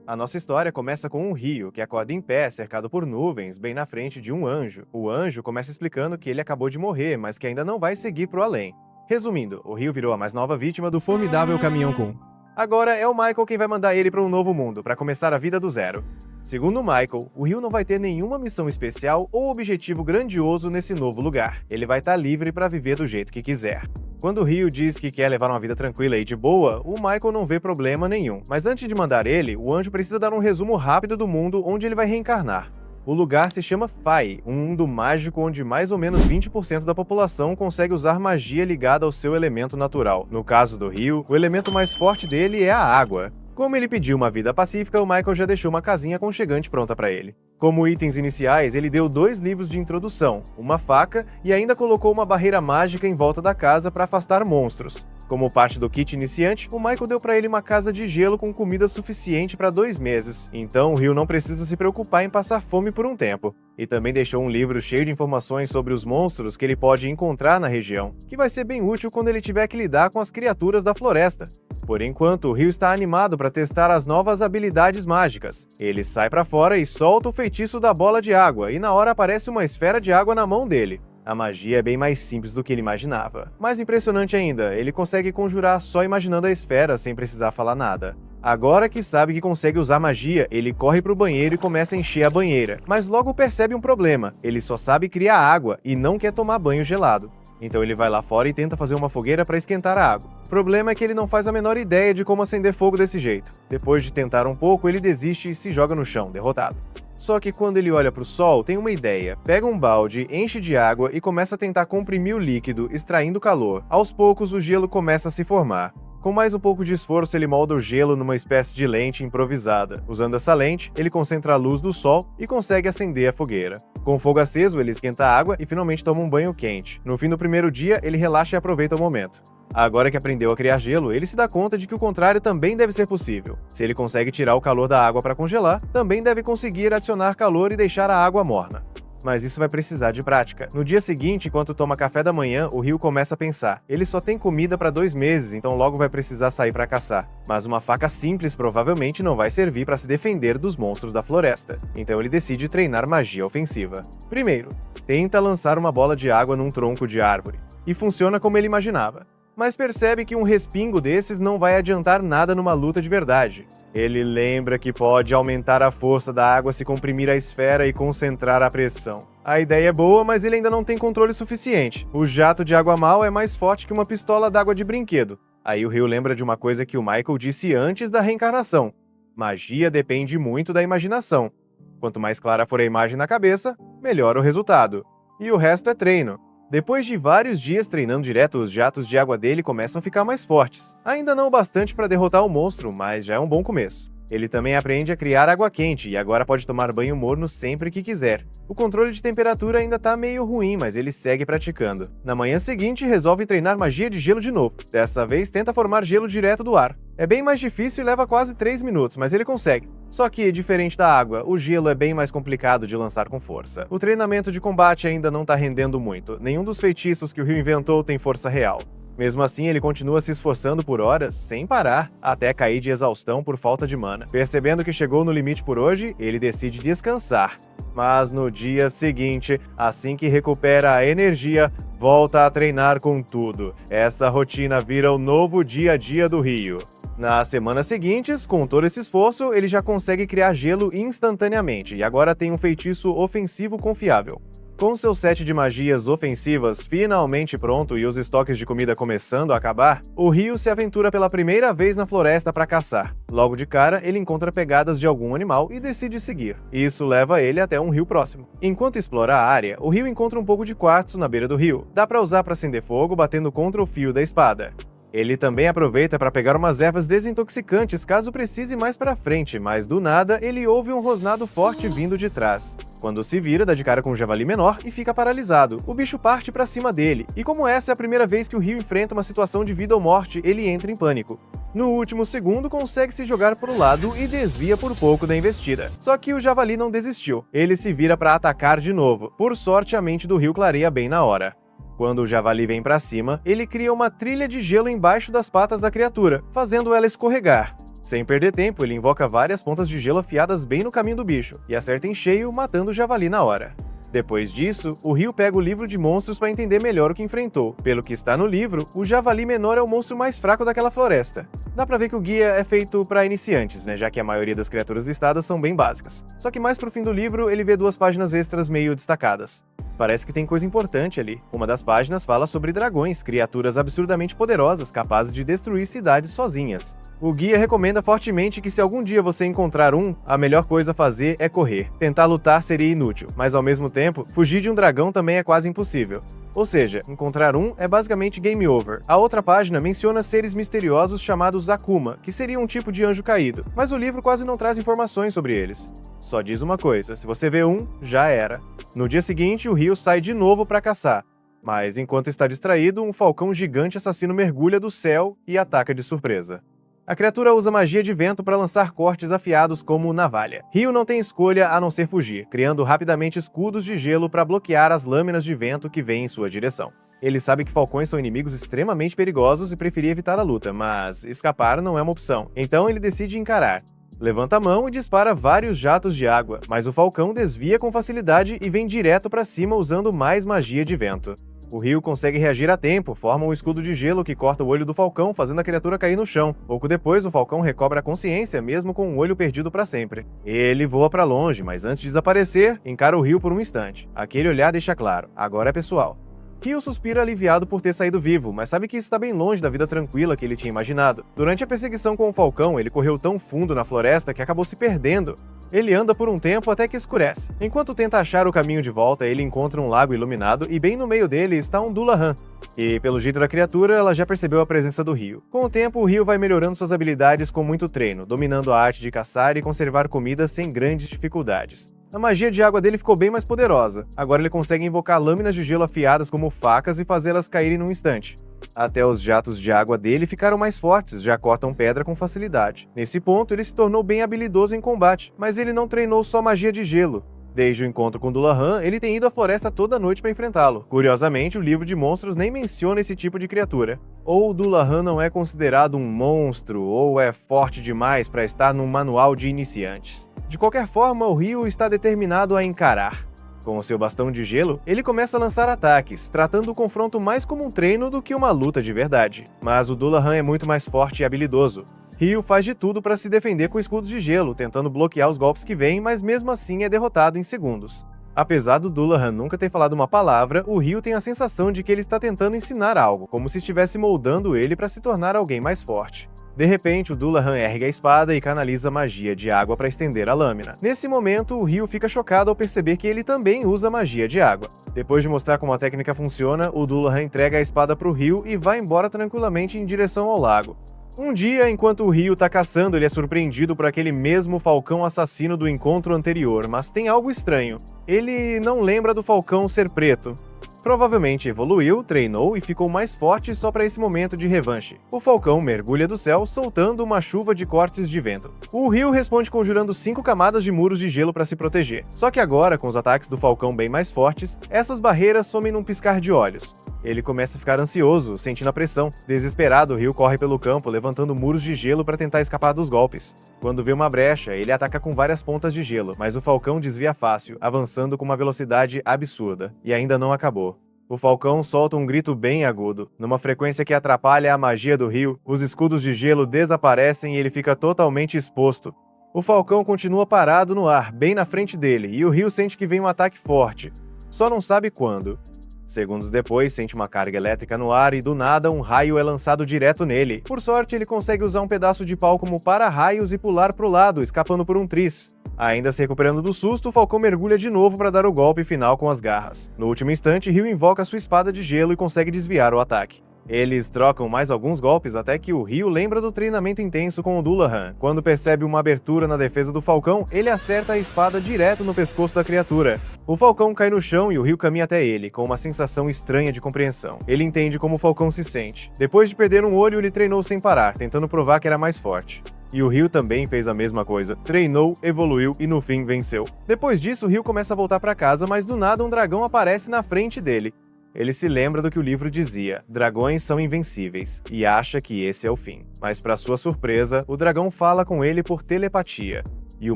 A nossa história começa com um rio que acorda em pé, cercado por nuvens, bem na frente de um anjo. O anjo começa explicando que ele acabou de morrer, mas que ainda não vai seguir pro além. Resumindo, o rio virou a mais nova vítima do formidável Caminhão Kun. Agora é o Michael quem vai mandar ele para um novo mundo, para começar a vida do zero. Segundo o Michael, o Rio não vai ter nenhuma missão especial ou objetivo grandioso nesse novo lugar. Ele vai estar livre para viver do jeito que quiser. Quando o Rio diz que quer levar uma vida tranquila e de boa, o Michael não vê problema nenhum. Mas antes de mandar ele, o anjo precisa dar um resumo rápido do mundo onde ele vai reencarnar. O lugar se chama Fai, um mundo mágico onde mais ou menos 20% da população consegue usar magia ligada ao seu elemento natural. No caso do Rio, o elemento mais forte dele é a água. Como ele pediu uma vida pacífica, o Michael já deixou uma casinha aconchegante pronta para ele. Como itens iniciais, ele deu 2 livros de introdução, uma faca e ainda colocou uma barreira mágica em volta da casa para afastar monstros. Como parte do kit iniciante, o Michael deu para ele uma casa de gelo com comida suficiente para 2 meses, então o Rio não precisa se preocupar em passar fome por um tempo. E também deixou um livro cheio de informações sobre os monstros que ele pode encontrar na região, que vai ser bem útil quando ele tiver que lidar com as criaturas da floresta. Por enquanto, o Rio está animado para testar as novas habilidades mágicas. Ele sai para fora e solta o feitiço da bola de água, e na hora aparece uma esfera de água na mão dele. A magia é bem mais simples do que ele imaginava. Mais impressionante ainda, ele consegue conjurar só imaginando a esfera sem precisar falar nada. Agora que sabe que consegue usar magia, ele corre pro banheiro e começa a encher a banheira, mas logo percebe um problema: ele só sabe criar água e não quer tomar banho gelado. Então ele vai lá fora e tenta fazer uma fogueira para esquentar a água. O problema é que ele não faz a menor ideia de como acender fogo desse jeito. Depois de tentar um pouco, ele desiste e se joga no chão, derrotado. Só que quando ele olha para o sol, tem uma ideia. Pega um balde, enche de água e começa a tentar comprimir o líquido, extraindo calor. Aos poucos, o gelo começa a se formar. Com mais um pouco de esforço, ele molda o gelo numa espécie de lente improvisada. Usando essa lente, ele concentra a luz do sol e consegue acender a fogueira. Com o fogo aceso, ele esquenta a água e finalmente toma um banho quente. No fim do primeiro dia, ele relaxa e aproveita o momento. Agora que aprendeu a criar gelo, ele se dá conta de que o contrário também deve ser possível. Se ele consegue tirar o calor da água para congelar, também deve conseguir adicionar calor e deixar a água morna. Mas isso vai precisar de prática. No dia seguinte, enquanto toma café da manhã, o Rio começa a pensar. Ele só tem comida para 2 meses, então logo vai precisar sair para caçar. Mas uma faca simples provavelmente não vai servir para se defender dos monstros da floresta. Então ele decide treinar magia ofensiva. Primeiro, tenta lançar uma bola de água num tronco de árvore. E funciona como ele imaginava. Mas percebe que um respingo desses não vai adiantar nada numa luta de verdade. Ele lembra que pode aumentar a força da água se comprimir a esfera e concentrar a pressão. A ideia é boa, mas ele ainda não tem controle suficiente. O jato de água mal é mais forte que uma pistola d'água de brinquedo. Aí o Rio lembra de uma coisa que o Michael disse antes da reencarnação. Magia depende muito da imaginação. Quanto mais clara for a imagem na cabeça, melhor o resultado. E o resto é treino. Depois de vários dias treinando direto, os jatos de água dele começam a ficar mais fortes. Ainda não o bastante para derrotar o monstro, mas já é um bom começo. Ele também aprende a criar água quente e agora pode tomar banho morno sempre que quiser. O controle de temperatura ainda tá meio ruim, mas ele segue praticando. Na manhã seguinte, resolve treinar magia de gelo de novo. Dessa vez, tenta formar gelo direto do ar. É bem mais difícil e leva quase 3 minutos, mas ele consegue. Só que, diferente da água, o gelo é bem mais complicado de lançar com força. O treinamento de combate ainda não tá rendendo muito. Nenhum dos feitiços que o Rio inventou tem força real. Mesmo assim, ele continua se esforçando por horas, sem parar, até cair de exaustão por falta de mana. Percebendo que chegou no limite por hoje, ele decide descansar. Mas no dia seguinte, assim que recupera a energia, volta a treinar com tudo. Essa rotina vira o novo dia a dia do Rio. Nas semanas seguintes, com todo esse esforço, ele já consegue criar gelo instantaneamente e agora tem um feitiço ofensivo confiável. Com seu set de magias ofensivas finalmente pronto e os estoques de comida começando a acabar, o Rio se aventura pela primeira vez na floresta para caçar. Logo de cara, ele encontra pegadas de algum animal e decide seguir. Isso leva ele até um rio próximo. Enquanto explora a área, o Rio encontra um pouco de quartzo na beira do rio. Dá para usar para acender fogo batendo contra o fio da espada. Ele também aproveita para pegar umas ervas desintoxicantes caso precise mais para frente, mas do nada ele ouve um rosnado forte vindo de trás. Quando se vira, dá de cara com um javali menor e fica paralisado. O bicho parte para cima dele, e como essa é a primeira vez que o Rio enfrenta uma situação de vida ou morte, ele entra em pânico. No último segundo, consegue se jogar para o lado e desvia por pouco da investida. Só que o javali não desistiu. Ele se vira para atacar de novo. Por sorte, a mente do Rio clareia bem na hora. Quando o javali vem para cima, ele cria uma trilha de gelo embaixo das patas da criatura, fazendo ela escorregar. Sem perder tempo, ele invoca várias pontas de gelo afiadas bem no caminho do bicho, e acerta em cheio, matando o javali na hora. Depois disso, o Ryu pega o livro de monstros para entender melhor o que enfrentou. Pelo que está no livro, o javali menor é o monstro mais fraco daquela floresta. Dá pra ver que o guia é feito para iniciantes, né, já que a maioria das criaturas listadas são bem básicas. Só que mais pro fim do livro, ele vê 2 páginas extras meio destacadas. Parece que tem coisa importante ali. Uma das páginas fala sobre dragões, criaturas absurdamente poderosas capazes de destruir cidades sozinhas. O guia recomenda fortemente que se algum dia você encontrar um, a melhor coisa a fazer é correr. Tentar lutar seria inútil, mas ao mesmo tempo, fugir de um dragão também é quase impossível. Ou seja, encontrar um é basicamente game over. A outra página menciona seres misteriosos chamados Akuma, que seria um tipo de anjo caído, mas o livro quase não traz informações sobre eles. Só diz uma coisa, se você vê um, já era. No dia seguinte, o Ryu sai de novo para caçar. Mas enquanto está distraído, um falcão gigante assassino mergulha do céu e ataca de surpresa. A criatura usa magia de vento para lançar cortes afiados como navalha. Ryu não tem escolha a não ser fugir, criando rapidamente escudos de gelo para bloquear as lâminas de vento que vêm em sua direção. Ele sabe que falcões são inimigos extremamente perigosos e preferia evitar a luta, mas escapar não é uma opção, então ele decide encarar. Levanta a mão e dispara vários jatos de água, mas o falcão desvia com facilidade e vem direto para cima usando mais magia de vento. O Ryu consegue reagir a tempo, forma um escudo de gelo que corta o olho do falcão, fazendo a criatura cair no chão. Pouco depois, o falcão recobra a consciência, mesmo com o olho perdido para sempre. Ele voa para longe, mas antes de desaparecer, encara o Ryu por um instante. Aquele olhar deixa claro, agora é pessoal. Ryu suspira aliviado por ter saído vivo, mas sabe que isso está bem longe da vida tranquila que ele tinha imaginado. Durante a perseguição com o falcão, ele correu tão fundo na floresta que acabou se perdendo. Ele anda por um tempo até que escurece. Enquanto tenta achar o caminho de volta, ele encontra um lago iluminado e bem no meio dele está um Dullahan. E pelo jeito da criatura, ela já percebeu a presença do Ryu. Com o tempo, o Ryu vai melhorando suas habilidades com muito treino, dominando a arte de caçar e conservar comida sem grandes dificuldades. A magia de água dele ficou bem mais poderosa. Agora ele consegue invocar lâminas de gelo afiadas como facas e fazê-las caírem num instante. Até os jatos de água dele ficaram mais fortes, já cortam pedra com facilidade. Nesse ponto, ele se tornou bem habilidoso em combate, mas ele não treinou só magia de gelo. Desde o encontro com Dullahan, ele tem ido à floresta toda noite para enfrentá-lo. Curiosamente, o livro de monstros nem menciona esse tipo de criatura. Ou Dullahan não é considerado um monstro, ou é forte demais para estar num manual de iniciantes. De qualquer forma, o Ryu está determinado a encarar. Com o seu bastão de gelo, ele começa a lançar ataques, tratando o confronto mais como um treino do que uma luta de verdade. Mas o Dullahan é muito mais forte e habilidoso. Ryu faz de tudo para se defender com escudos de gelo, tentando bloquear os golpes que vêm, mas mesmo assim é derrotado em segundos. Apesar do Dullahan nunca ter falado uma palavra, o Ryu tem a sensação de que ele está tentando ensinar algo, como se estivesse moldando ele para se tornar alguém mais forte. De repente, o Dullahan ergue a espada e canaliza magia de água para estender a lâmina. Nesse momento, o Ryu fica chocado ao perceber que ele também usa magia de água. Depois de mostrar como a técnica funciona, o Dullahan entrega a espada para o Ryu e vai embora tranquilamente em direção ao lago. Um dia, enquanto o Ryu tá caçando, ele é surpreendido por aquele mesmo falcão assassino do encontro anterior, mas tem algo estranho. Ele não lembra do falcão ser preto. Provavelmente evoluiu, treinou e ficou mais forte só para esse momento de revanche. O falcão mergulha do céu, soltando uma chuva de cortes de vento. O Ryu responde conjurando 5 camadas de muros de gelo para se proteger. Só que agora, com os ataques do falcão bem mais fortes, essas barreiras somem num piscar de olhos. Ele começa a ficar ansioso, sentindo a pressão. Desesperado, o Ryu corre pelo campo, levantando muros de gelo para tentar escapar dos golpes. Quando vê uma brecha, ele ataca com várias pontas de gelo, mas o falcão desvia fácil, avançando com uma velocidade absurda. E ainda não acabou. O falcão solta um grito bem agudo. Numa frequência que atrapalha a magia do Ryu, os escudos de gelo desaparecem e ele fica totalmente exposto. O falcão continua parado no ar, bem na frente dele, e o Ryu sente que vem um ataque forte. Só não sabe quando. Segundos depois, sente uma carga elétrica no ar e do nada um raio é lançado direto nele. Por sorte, ele consegue usar um pedaço de pau como para-raios e pular pro lado, escapando por um tris. Ainda se recuperando do susto, o falcão mergulha de novo para dar o golpe final com as garras. No último instante, Ryu invoca sua espada de gelo e consegue desviar o ataque. Eles trocam mais alguns golpes até que o Ryu lembra do treinamento intenso com o Dullahan. Quando percebe uma abertura na defesa do falcão, ele acerta a espada direto no pescoço da criatura. O falcão cai no chão e o Ryu caminha até ele, com uma sensação estranha de compreensão. Ele entende como o falcão se sente. Depois de perder um olho, ele treinou sem parar, tentando provar que era mais forte. E o Ryu também fez a mesma coisa. Treinou, evoluiu e no fim venceu. Depois disso, o Ryu começa a voltar para casa, mas do nada um dragão aparece na frente dele. ele se lembra do que o livro dizia: dragões são invencíveis, e acha que esse é o fim. Mas para sua surpresa, o dragão fala com ele por telepatia. E o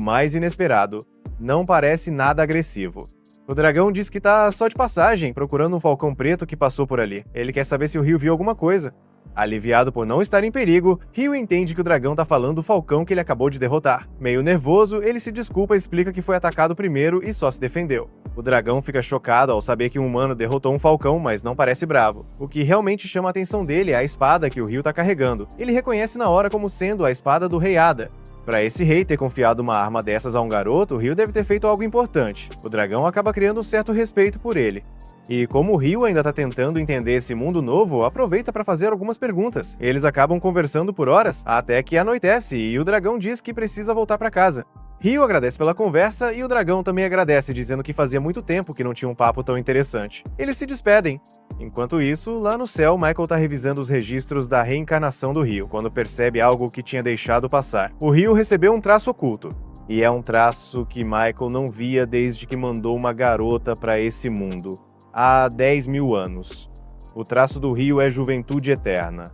mais inesperado, não parece nada agressivo. O dragão diz que tá só de passagem, procurando um falcão preto que passou por ali. Ele quer saber se o Ryu viu alguma coisa. Aliviado por não estar em perigo, Ryu entende que o dragão tá falando do falcão que ele acabou de derrotar. Meio nervoso, ele se desculpa e explica que foi atacado primeiro e só se defendeu. O dragão fica chocado ao saber que um humano derrotou um falcão, mas não parece bravo. O que realmente chama a atenção dele é a espada que o Ryu tá carregando. Ele reconhece na hora como sendo a espada do Rei Ada. Pra esse rei ter confiado uma arma dessas a um garoto, o Ryu deve ter feito algo importante. O dragão acaba criando um certo respeito por ele. E como o Ryu ainda tá tentando entender esse mundo novo, aproveita para fazer algumas perguntas. Eles acabam conversando por horas, até que anoitece e o dragão diz que precisa voltar para casa. Ryu agradece pela conversa e o dragão também agradece, dizendo que fazia muito tempo que não tinha um papo tão interessante. Eles se despedem. Enquanto isso, lá no céu, Michael tá revisando os registros da reencarnação do Ryu, quando percebe algo que tinha deixado passar. O Ryu recebeu um traço oculto. E é um traço que Michael não via desde que mandou uma garota para esse mundo. Há 10 mil anos. O traço do Ryu é juventude eterna.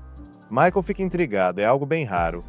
Michael fica intrigado, é algo bem raro.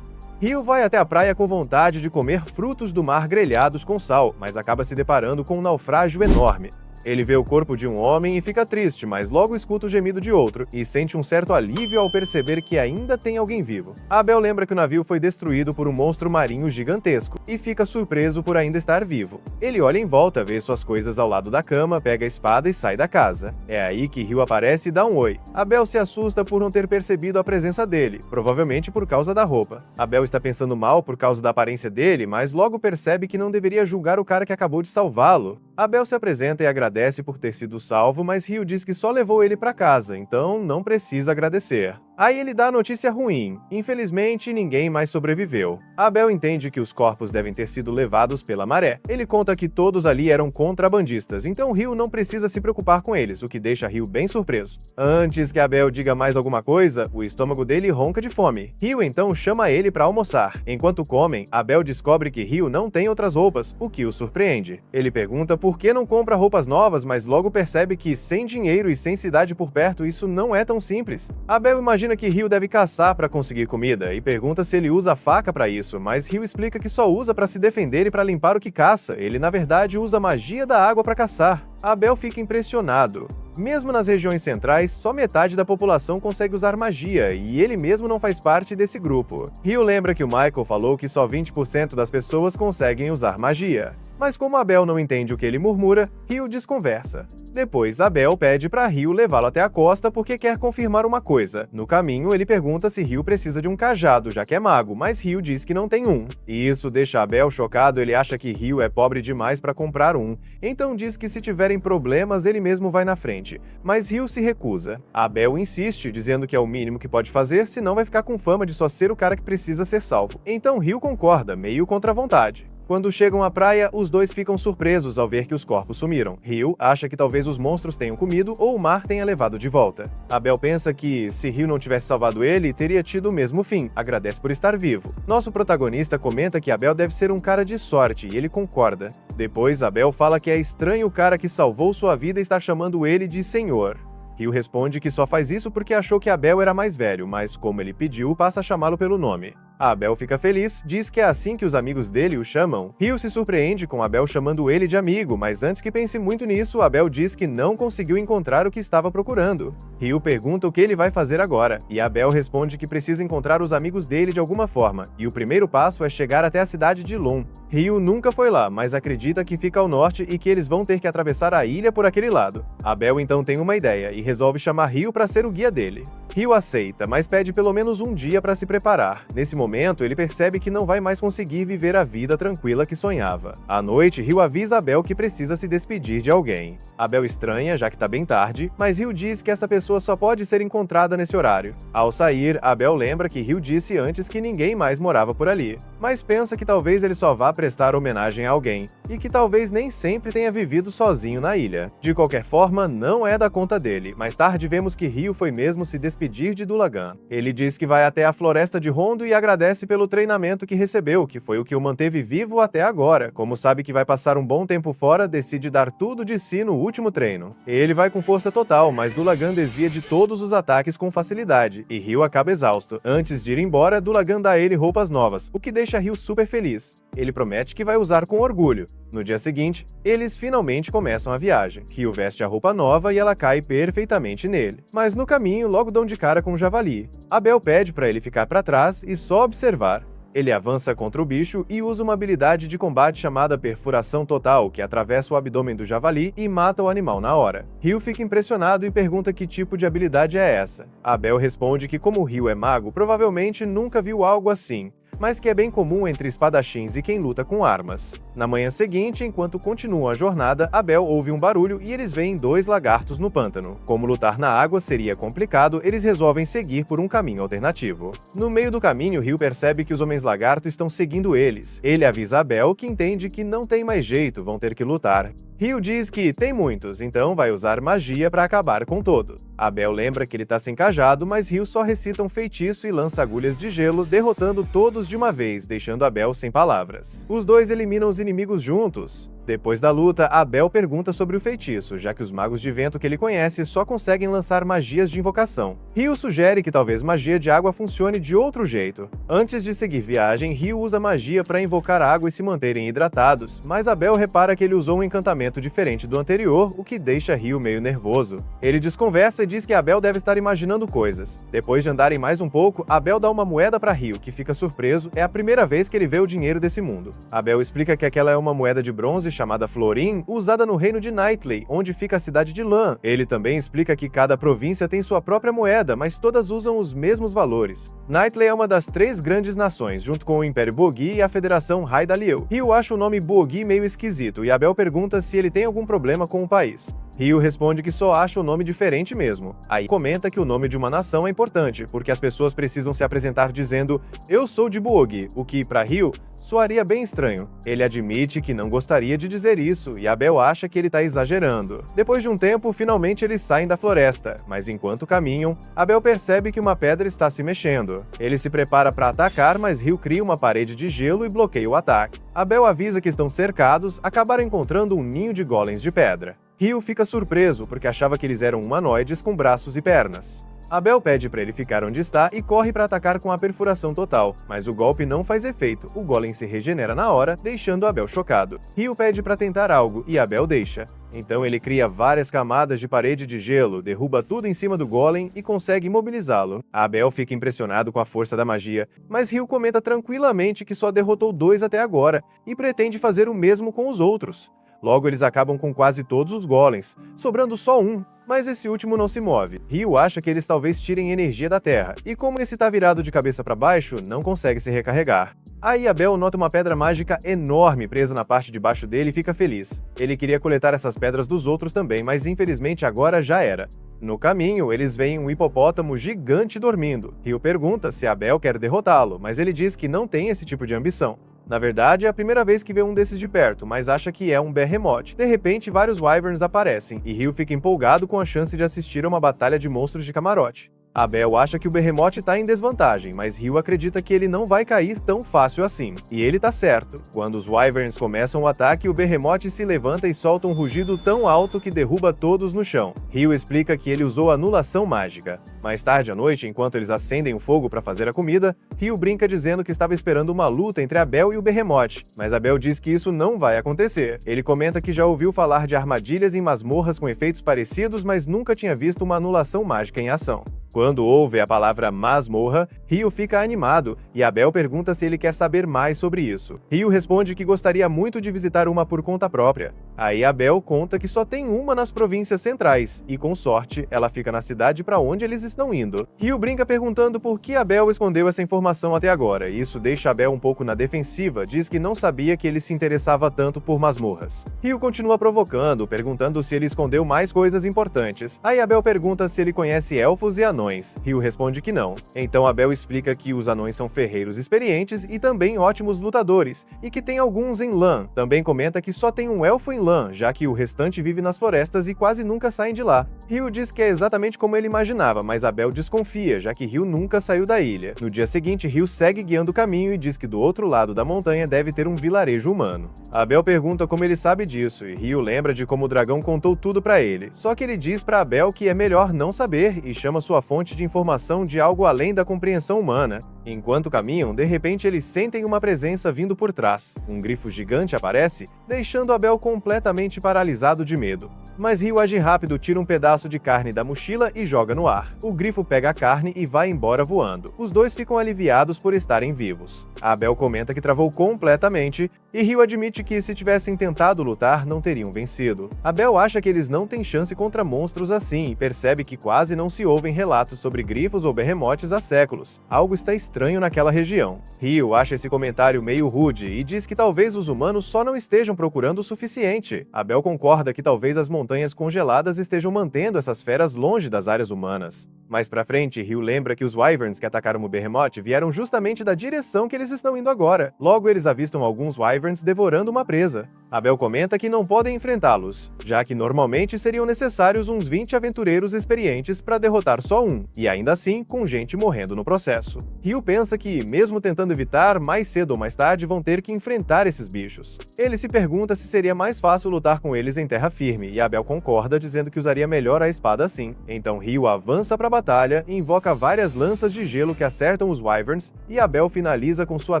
Ryu vai até a praia com vontade de comer frutos do mar grelhados com sal, mas acaba se deparando com um naufrágio enorme. Ele vê o corpo de um homem e fica triste, mas logo escuta o gemido de outro, e sente um certo alívio ao perceber que ainda tem alguém vivo. Abel lembra que o navio foi destruído por um monstro marinho gigantesco, e fica surpreso por ainda estar vivo. Ele olha em volta, vê suas coisas ao lado da cama, pega a espada e sai da casa. É aí que Ryu aparece e dá um oi. Abel se assusta por não ter percebido a presença dele, provavelmente por causa da roupa. Abel está pensando mal por causa da aparência dele, mas logo percebe que não deveria julgar o cara que acabou de salvá-lo. Abel se apresenta e agradece por ter sido salvo, mas Ryu diz que só levou ele para casa, então não precisa agradecer. Aí ele dá a notícia ruim. Infelizmente, ninguém mais sobreviveu. Abel entende que os corpos devem ter sido levados pela maré. Ele conta que todos ali eram contrabandistas, então Ryu não precisa se preocupar com eles, o que deixa Ryu bem surpreso. Antes que Abel diga mais alguma coisa, o estômago dele ronca de fome. Ryu então chama ele para almoçar. Enquanto comem, Abel descobre que Ryu não tem outras roupas, o que o surpreende. Ele pergunta por que não compra roupas novas, mas logo percebe que sem dinheiro e sem cidade por perto, isso não é tão simples. Abel imagina que Ryu deve caçar para conseguir comida e pergunta se ele usa a faca para isso, mas Ryu explica que só usa para se defender e para limpar o que caça. Ele na verdade usa a magia da água para caçar. Abel fica impressionado. Mesmo nas regiões centrais, só metade da população consegue usar magia, e ele mesmo não faz parte desse grupo. Ryu lembra que o Michael falou que só 20% das pessoas conseguem usar magia. Mas como Abel não entende o que ele murmura, Ryu desconversa. Depois, Abel pede para Ryu levá-lo até a costa porque quer confirmar uma coisa. No caminho, ele pergunta se Ryu precisa de um cajado, já que é mago, mas Ryu diz que não tem um. E isso deixa Abel chocado, ele acha que Ryu é pobre demais para comprar um. Então diz que se tiverem problemas, ele mesmo vai na frente. Mas Ryu se recusa. Abel insiste, dizendo que é o mínimo que pode fazer, senão vai ficar com fama de só ser o cara que precisa ser salvo. Então Ryu concorda, meio contra a vontade. Quando chegam à praia, os dois ficam surpresos ao ver que os corpos sumiram. Ryu acha que talvez os monstros tenham comido ou o mar tenha levado de volta. Abel pensa que, se Ryu não tivesse salvado ele, teria tido o mesmo fim. Agradece por estar vivo. Nosso protagonista comenta que Abel deve ser um cara de sorte, e ele concorda. Depois, Abel fala que é estranho o cara que salvou sua vida estar chamando ele de Senhor. Ryu responde que só faz isso porque achou que Abel era mais velho, mas como ele pediu, passa a chamá-lo pelo nome. Abel fica feliz, diz que é assim que os amigos dele o chamam. Ryu se surpreende com Abel chamando ele de amigo, mas antes que pense muito nisso, Abel diz que não conseguiu encontrar o que estava procurando. Ryu pergunta o que ele vai fazer agora, e Abel responde que precisa encontrar os amigos dele de alguma forma, e o primeiro passo é chegar até a cidade de Lum. Ryu nunca foi lá, mas acredita que fica ao norte e que eles vão ter que atravessar a ilha por aquele lado. Abel então tem uma ideia e resolve chamar Ryu para ser o guia dele. Ryu aceita, mas pede pelo menos um dia para se preparar. Nesse momento, ele percebe que não vai mais conseguir viver a vida tranquila que sonhava. À noite, Ryu avisa Abel que precisa se despedir de alguém. Abel estranha, já que tá bem tarde, mas Ryu diz que essa pessoa só pode ser encontrada nesse horário. Ao sair, Abel lembra que Ryu disse antes que ninguém mais morava por ali, mas pensa que talvez ele só vá prestar homenagem a alguém, e que talvez nem sempre tenha vivido sozinho na ilha. De qualquer forma, não é da conta dele. Mais tarde, vemos que Ryu foi mesmo se despedir de Dulagan. Ele diz que vai até a floresta de Rondo e agradece agradece pelo treinamento que recebeu, que foi o que o manteve vivo até agora. Como sabe que vai passar um bom tempo fora, decide dar tudo de si no último treino. Ele vai com força total, mas Dulagan desvia de todos os ataques com facilidade, e Ryu acaba exausto. Antes de ir embora, Dulagan dá a ele roupas novas, o que deixa Ryu super feliz. Ele promete que vai usar com orgulho. No dia seguinte, eles finalmente começam a viagem. Ryu veste a roupa nova e ela cai perfeitamente nele. Mas no caminho, logo dão de cara com o javali. Abel pede para ele ficar para trás e só observar. Ele avança contra o bicho e usa uma habilidade de combate chamada Perfuração Total, que atravessa o abdômen do javali e mata o animal na hora. Ryu fica impressionado e pergunta que tipo de habilidade é essa. Abel responde que como Ryu é mago, provavelmente nunca viu algo assim, mas que é bem comum entre espadachins e quem luta com armas. Na manhã seguinte, enquanto continuam a jornada, Abel ouve um barulho e eles veem 2 lagartos no pântano. Como lutar na água seria complicado, eles resolvem seguir por um caminho alternativo. No meio do caminho, Ryu percebe que os homens-lagarto estão seguindo eles. Ele avisa Abel, que entende que não tem mais jeito, vão ter que lutar. Ryu diz que tem muitos, então vai usar magia para acabar com todos. Abel lembra que ele tá sem cajado, mas Ryu só recita um feitiço e lança agulhas de gelo, derrotando todos de uma vez, deixando Abel sem palavras. Os dois eliminam os inimigos juntos. Depois da luta, Abel pergunta sobre o feitiço, já que os magos de vento que ele conhece só conseguem lançar magias de invocação. Ryu sugere que talvez magia de água funcione de outro jeito. Antes de seguir viagem, Ryu usa magia para invocar água e se manterem hidratados, mas Abel repara que ele usou um encantamento diferente do anterior, o que deixa Ryu meio nervoso. Ele desconversa e diz que Abel deve estar imaginando coisas. Depois de andarem mais um pouco, Abel dá uma moeda para Ryu, que fica surpreso, é a primeira vez que ele vê o dinheiro desse mundo. Abel explica que aquela é uma moeda de bronze chamada Florin, usada no reino de Nightley, onde fica a cidade de Lan. Ele também explica que cada província tem sua própria moeda, mas todas usam os mesmos valores. Nightley é uma das 3 grandes nações, junto com o Império Bogi e a Federação Hydalyeu. Ryu acha o nome Bogi meio esquisito, e Abel pergunta se ele tem algum problema com o país. Ryu responde que só acha o nome diferente mesmo. Aí comenta que o nome de uma nação é importante, porque as pessoas precisam se apresentar dizendo "Eu sou de Buogi", o que, para Ryu, soaria bem estranho. Ele admite que não gostaria de dizer isso, e Abel acha que ele tá exagerando. Depois de um tempo, finalmente eles saem da floresta, mas enquanto caminham, Abel percebe que uma pedra está se mexendo. Ele se prepara para atacar, mas Ryu cria uma parede de gelo e bloqueia o ataque. Abel avisa que estão cercados, acabaram encontrando um ninho de golems de pedra. Ryu fica surpreso porque achava que eles eram humanoides com braços e pernas. Abel pede para ele ficar onde está e corre para atacar com a perfuração total, mas o golpe não faz efeito, o golem se regenera na hora, deixando Abel chocado. Ryu pede para tentar algo e Abel deixa. Então ele cria várias camadas de parede de gelo, derruba tudo em cima do golem e consegue imobilizá-lo. Abel fica impressionado com a força da magia, mas Ryu comenta tranquilamente que só derrotou 2 até agora e pretende fazer o mesmo com os outros. Logo eles acabam com quase todos os golems, sobrando só um, mas esse último não se move. Ryu acha que eles talvez tirem energia da terra, e como esse tá virado de cabeça para baixo, não consegue se recarregar. Aí Abel nota uma pedra mágica enorme presa na parte de baixo dele e fica feliz. Ele queria coletar essas pedras dos outros também, mas infelizmente agora já era. No caminho, eles veem um hipopótamo gigante dormindo. Ryu pergunta se Abel quer derrotá-lo, mas ele diz que não tem esse tipo de ambição. Na verdade, é a primeira vez que vê um desses de perto, mas acha que é um Behemoth. De repente, vários Wyverns aparecem, e Ryu fica empolgado com a chance de assistir a uma batalha de monstros de camarote. Abel acha que o Behemoth tá em desvantagem, mas Ryu acredita que ele não vai cair tão fácil assim. E ele tá certo. Quando os Wyverns começam o ataque, o Behemoth se levanta e solta um rugido tão alto que derruba todos no chão. Ryu explica que ele usou anulação mágica. Mais tarde à noite, enquanto eles acendem o fogo para fazer a comida, Ryu brinca dizendo que estava esperando uma luta entre Abel e o Behemoth, mas Abel diz que isso não vai acontecer. Ele comenta que já ouviu falar de armadilhas em masmorras com efeitos parecidos, mas nunca tinha visto uma anulação mágica em ação. Quando ouve a palavra masmorra, Ryu fica animado e Abel pergunta se ele quer saber mais sobre isso. Ryu responde que gostaria muito de visitar uma por conta própria. Aí Abel conta que só tem uma nas províncias centrais e, com sorte, ela fica na cidade para onde eles estão indo. Ryu brinca perguntando por que Abel escondeu essa informação até agora, e isso deixa Abel um pouco na defensiva, diz que não sabia que ele se interessava tanto por masmorras. Ryu continua provocando, perguntando se ele escondeu mais coisas importantes. Aí Abel pergunta se ele conhece elfos e anões. Ryu responde que não. Então Abel explica que os anões são ferreiros experientes e também ótimos lutadores, e que tem alguns em Lan. Também comenta que só tem um elfo em Lan lã, já que o restante vive nas florestas e quase nunca saem de lá. Ryu diz que é exatamente como ele imaginava, mas Abel desconfia, já que Ryu nunca saiu da ilha. No dia seguinte, Ryu segue guiando o caminho e diz que do outro lado da montanha deve ter um vilarejo humano. Abel pergunta como ele sabe disso, e Ryu lembra de como o dragão contou tudo pra ele. Só que ele diz pra Abel que é melhor não saber e chama sua fonte de informação de algo além da compreensão humana. Enquanto caminham, de repente eles sentem uma presença vindo por trás. Um grifo gigante aparece, deixando Abel completamente paralisado de medo. Mas Ryu age rápido, tira um pedaço de carne da mochila e joga no ar. O grifo pega a carne e vai embora voando. Os dois ficam aliviados por estarem vivos. Abel comenta que travou completamente, e Ryu admite que se tivessem tentado lutar, não teriam vencido. Abel acha que eles não têm chance contra monstros assim e percebe que quase não se ouvem relatos sobre grifos ou berremotes há séculos. Algo está estranho naquela região. Ryu acha esse comentário meio rude e diz que talvez os humanos só não estejam procurando o suficiente. Abel concorda que talvez as montanhas congeladas estejam mantendo essas feras longe das áreas humanas. Mais pra frente, Ryu lembra que os Wyverns que atacaram o Behemoth vieram justamente da direção que eles estão indo agora. Logo, eles avistam alguns Wyverns devorando uma presa. Abel comenta que não podem enfrentá-los, já que normalmente seriam necessários uns 20 aventureiros experientes para derrotar só um, e ainda assim com gente morrendo no processo. Ryu pensa que, mesmo tentando evitar, mais cedo ou mais tarde vão ter que enfrentar esses bichos. Ele se pergunta se seria mais fácil lutar com eles em terra firme, e Abel concorda dizendo que usaria melhor a espada assim. Então Ryu avança para a batalha e invoca várias lanças de gelo que acertam os Wyverns, e Abel finaliza com sua